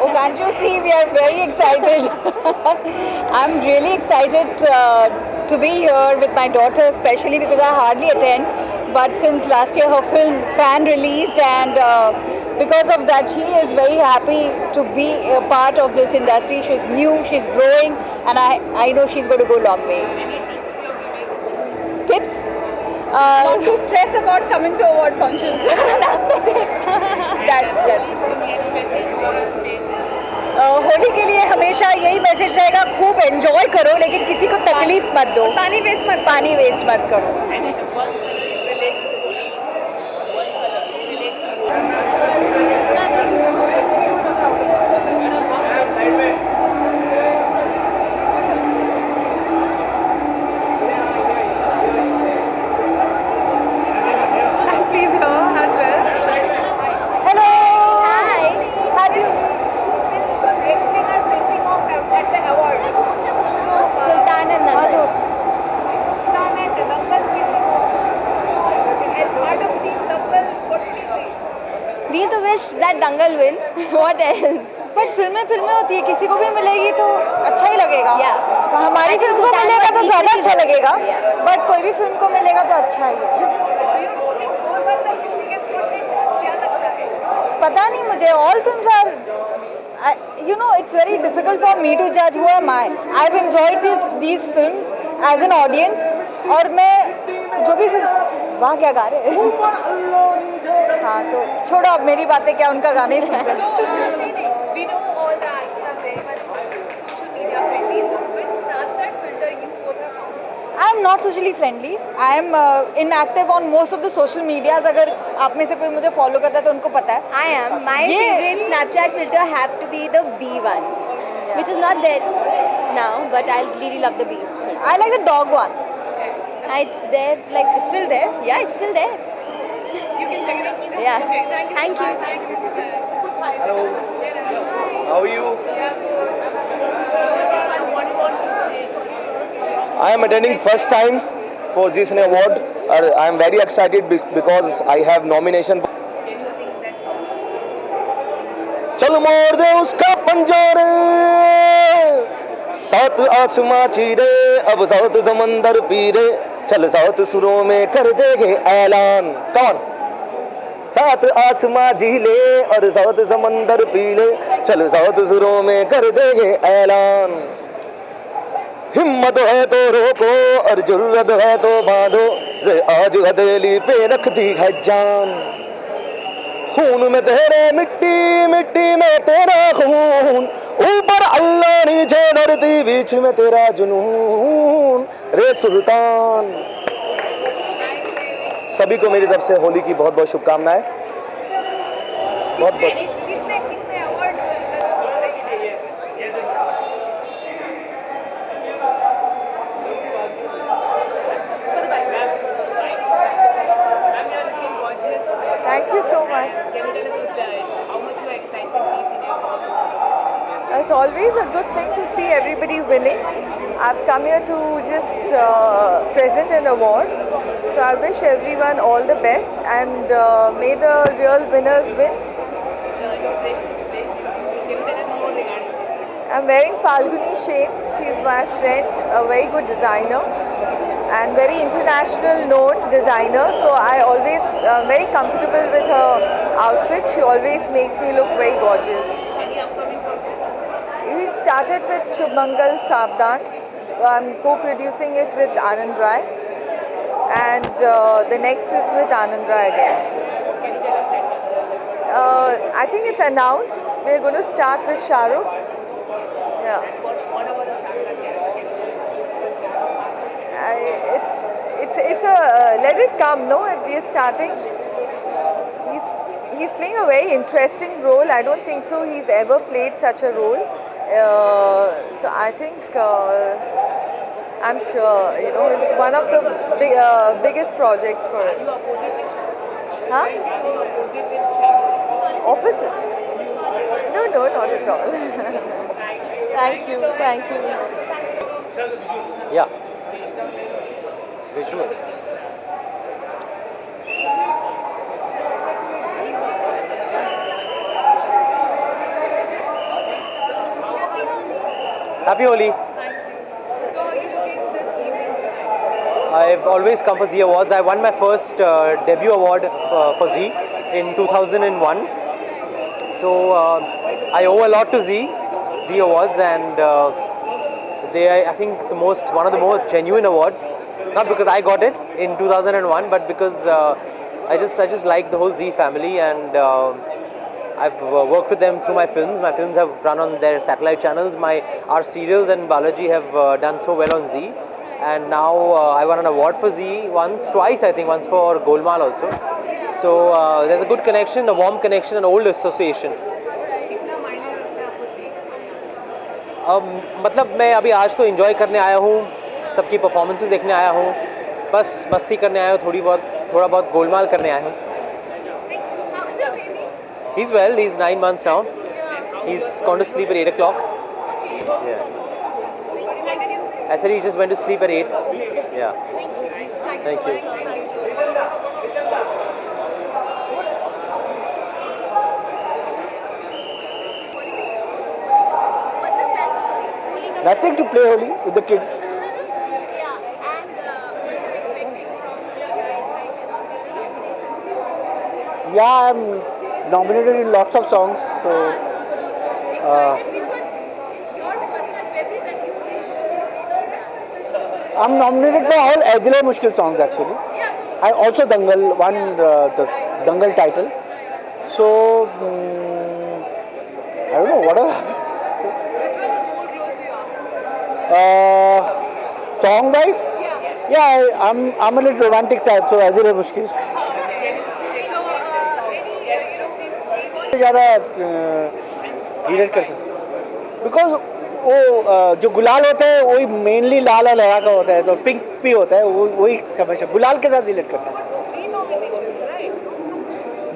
Oh, can't you see? We are very excited. I'm really excited to be here with my daughter, especially because I hardly attend. But since last year her film Fan released, and because of that she is very happy to be a part of this industry. She's new, she's growing, and I know she's going to go a long way. Tips? Not to stress about coming to award functions. That's the tip. That's it. Holi के लिए हमेशा यही message रहेगा, खूब enjoy करो लेकिन किसी को तकलीफ मत दो, पानी वेस्ट मत करो. We'll to wish that Dangal wins. What else? But फिल्में होती है, किसी को भी मिलेगी तो अच्छा ही लगेगा. हमारी फिल्म को मिलेगा तो ज़्यादा अच्छा लगेगा, बट कोई भी फिल्म को मिलेगा तो अच्छा ही है. पता नहीं मुझे. All films are, it's very difficult for me to judge. Who am I? I've enjoyed these films as an audience. और मैं जो भी फिल्म, वहाँ क्या गा रहे हैं? हाँ तो छोड़ो, अब मेरी बातें क्या, उनका गाने ही सुनते हैं. We know all the actors are very much social media friendly. So which Snapchat filter you both have found? I am not socially friendly. I am inactive on most of the social medias. अगर आप में से कोई मुझे follow करता है तो उनको पता है. I am. My favorite Snapchat filter have to be the bee one, which is not there now, but I really love the bee. I like the dog one. It's there, like it's still there. Yeah, it's still there. You can check it out. Yeah. Okay, thank you. Hello. How are you? I am attending first time for Zee Cine Award. I am very excited because I have nomination. चल मोड़ दे उसका पंजोरे, सात आसमां चीरे, अब सात समंदर पीरे, चल सात सुरों में कर देंगे ऐलान. कौन? सात आसमां झीले और सात समंदर पीले, चल सात सुरों में कर देंगे ऐलान. हिम्मत है तो रोको और जरूरत है तो बांधो, रे आज हथेली पे रख दी है जान. खून में तेरे मिट्टी, मिट्टी में तेरा खून, ऊपर अल्लाह नीचे धरती, बीच में तेरा जुनून, रे सुल्तान. सभी को मेरी तरफ से होली की बहुत बहुत शुभकामनाएं. बहुत बहुत Thank you so much. It's always a good thing to see everybody winning. I've come here to just present an award. So I wish everyone all the best and may the real winners win. I'm wearing Falguni Shane. She's my friend, a very good designer and very international known designer. So I always very comfortable with her outfit. She always makes me look very gorgeous. We started with Shubmangal Savdan. I'm co-producing it with Anand Rai. And the next is with Anand Rai again. I think it's announced. We're going to start with Shah Rukh. Yeah. It's a let it come, no? We are starting. He's playing a very interesting role. I don't think so he's ever played such a role. So I think I'm sure it's one of the biggest projects for it. Huh? Opposite? No, not at all. Thank you. Yeah. Visuals. Happy Holi. I've always come for Zee Awards. I won my first debut award for Zee in 2001. So I owe a lot to Zee Awards, and they are, I think, one of the most genuine awards. Not because I got it in 2001, but because I just like the whole Zee family, and I've worked with them through my films. My films have run on their satellite channels. Our serials and Balaji have done so well on Zee. And now I won an award for Zee twice I think, once for Golmaal also. So there's a good connection, a warm connection, an old association. मतलब मैं अभी आज तो enjoy करने आया हूँ, सबकी performances देखने आया हूँ, बस मस्ती करने आया हूँ, थोड़ा बहुत गोलमाल करने आया हूँ. He's well, he's 9 months now. He's gone to sleep at 8 o'clock. Yeah. I said he just went to sleep at 8. Yeah. Thank you. Nothing, to play Holi with the kids. Yeah, I'm nominated in lots of songs. So, I'm nominated for all Aadil Mushkil songs actually. I also Dangal won the Dangal title. So I don't know what happened. Song wise, yeah, I'm a little romantic type, so Aadil Mushkil. ज़्यादा relate करते हैं because वो जो गुलाल होता है वही mainly लाल और लहरा का होता है, तो पिंक भी होता है, वही हमेशा गुलाल के साथ रिलेट करता है.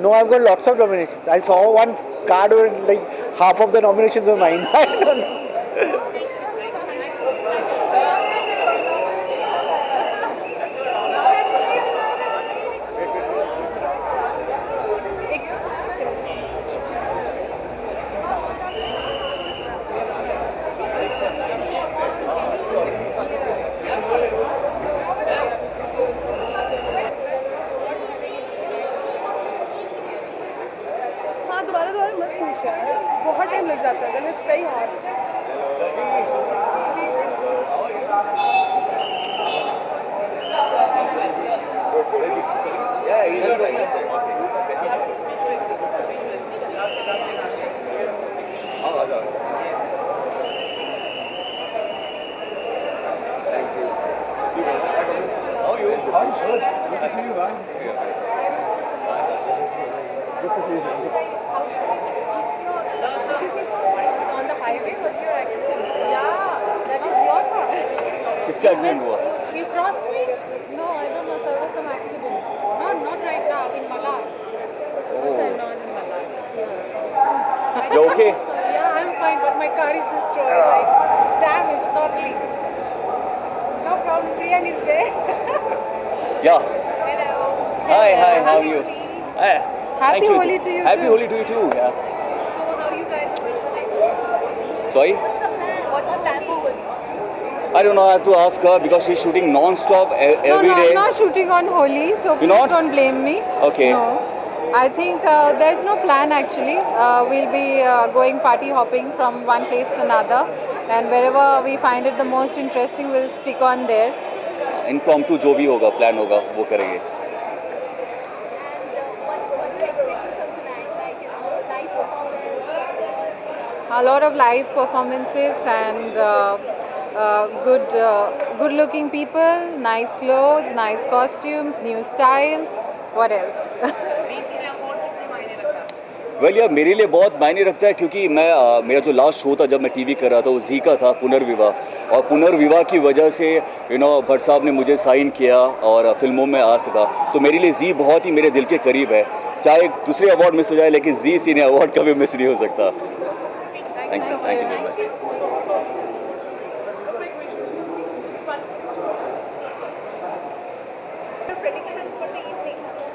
No, I've got lots of nominations. I saw one card where like half of the nominations were mine. I don't know. बहुत टाइम लग जाता है, it's very hard. Good to see you, man. Good to see you. It's on the highway. Was your accident? Yeah, that is your car. किसका accident हुआ? You crossed me? No, I don't know. There was some accident. Not right now. In Malad. Also, not in Malad. Here. You okay? Yeah, I'm fine, but my car is destroyed, like damaged totally. No problem, Priyan is there. Yeah. Hello. Hi, how are you? Happy Thank you. Holi to you Happy too. Holi to you too. Yeah. So how you guys are going to like? Sorry? What's the plan for Holi? I don't know. I have to ask her because she's shooting non-stop every day. I'm not shooting on Holi, so You're please not? don't blame me. Okay. No. I think there's no plan actually. We'll be going party hopping from one place to another, and wherever we find it the most interesting, we'll stick on there. Impromptu जो भी होगा, plan होगा, वो करेंगे. A lot of live performances and good-looking people, nice clothes, nice costumes, new styles. What else? Well यार मेरे लिए बहुत मायने रखता है क्योंकि मैं मेरा जो लास्ट शो था जब मैं टीवी कर रहा था वो जी का था पुनर्विवाह और पुनर्विवाह की वजह से भट्ट साहब ने मुझे साइन किया और फिल्मों में आ सका तो मेरे लिए जी बहुत ही मेरे दिल के करीब है चाहे दूसरे अवार्ड मिस हो जाए लेकिन जी सिने अवार्ड कभी मिस नहीं हो सकता thank you very much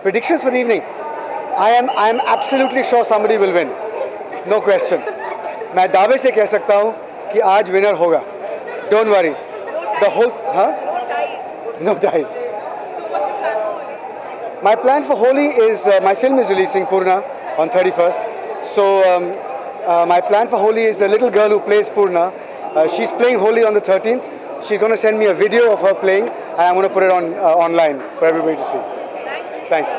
Predictions for the evening. I am absolutely sure somebody will win. No question. मैं दावे से कह सकता हूँ कि आज विनर होगा. Don't worry. The whole, huh? No ties. My plan for Holi is my film is releasing Purna on 31st. So my plan for Holi is the little girl who plays Purna. She's playing Holi on the 13th. She's going to send me a video of her playing, and I'm going to put it on online for everybody to see. Thanks.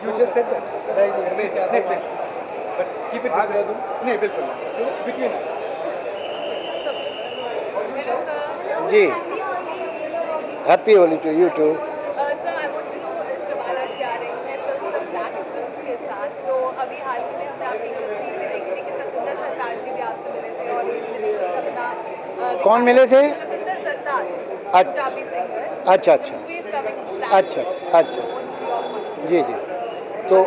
You just said that. But keep it between us. जी happy Holi to you too sir I want to know Shabana ji आ रही हैं film the black Prince के साथ तो अभी हाल ही में हमने आपकी तस्वीर में देखी थी कि सतिंदर सरताज जी भी आपसे मिले थे और उन्होंने भी कुछ अपना कौन मिले थे सतिंदर सरताज पंजाबी सिंगर अच्छा अच्छा अच्छा जी जी तो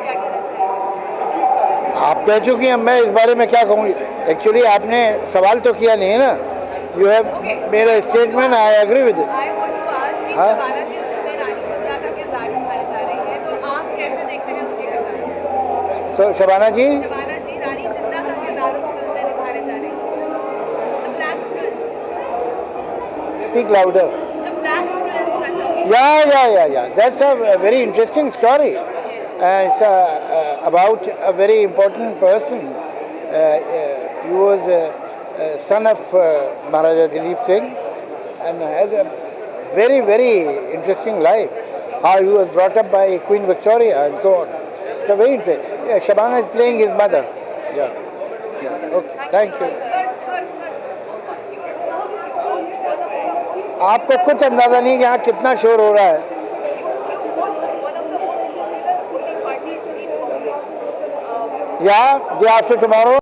आप कह चुकी हैं मैं इस बारे में क्या कहूँगी एक्चुअली आपने सवाल तो किया नहीं है ना यू हैव मेरा स्टेटमेंट आई एग्री विद तो Shabana ji speak louder yeah that's a very interesting story it's about a very important person he was son of Maharaja Dalip Singh and has a very very interesting life how he was brought up by Queen Victoria and so on it's a very interesting Shabana is playing his mother yeah okay thank you आपको खुद अंदाजा नहीं कि यहाँ कितना शोर हो रहा है या डे आफ्टर टुमारो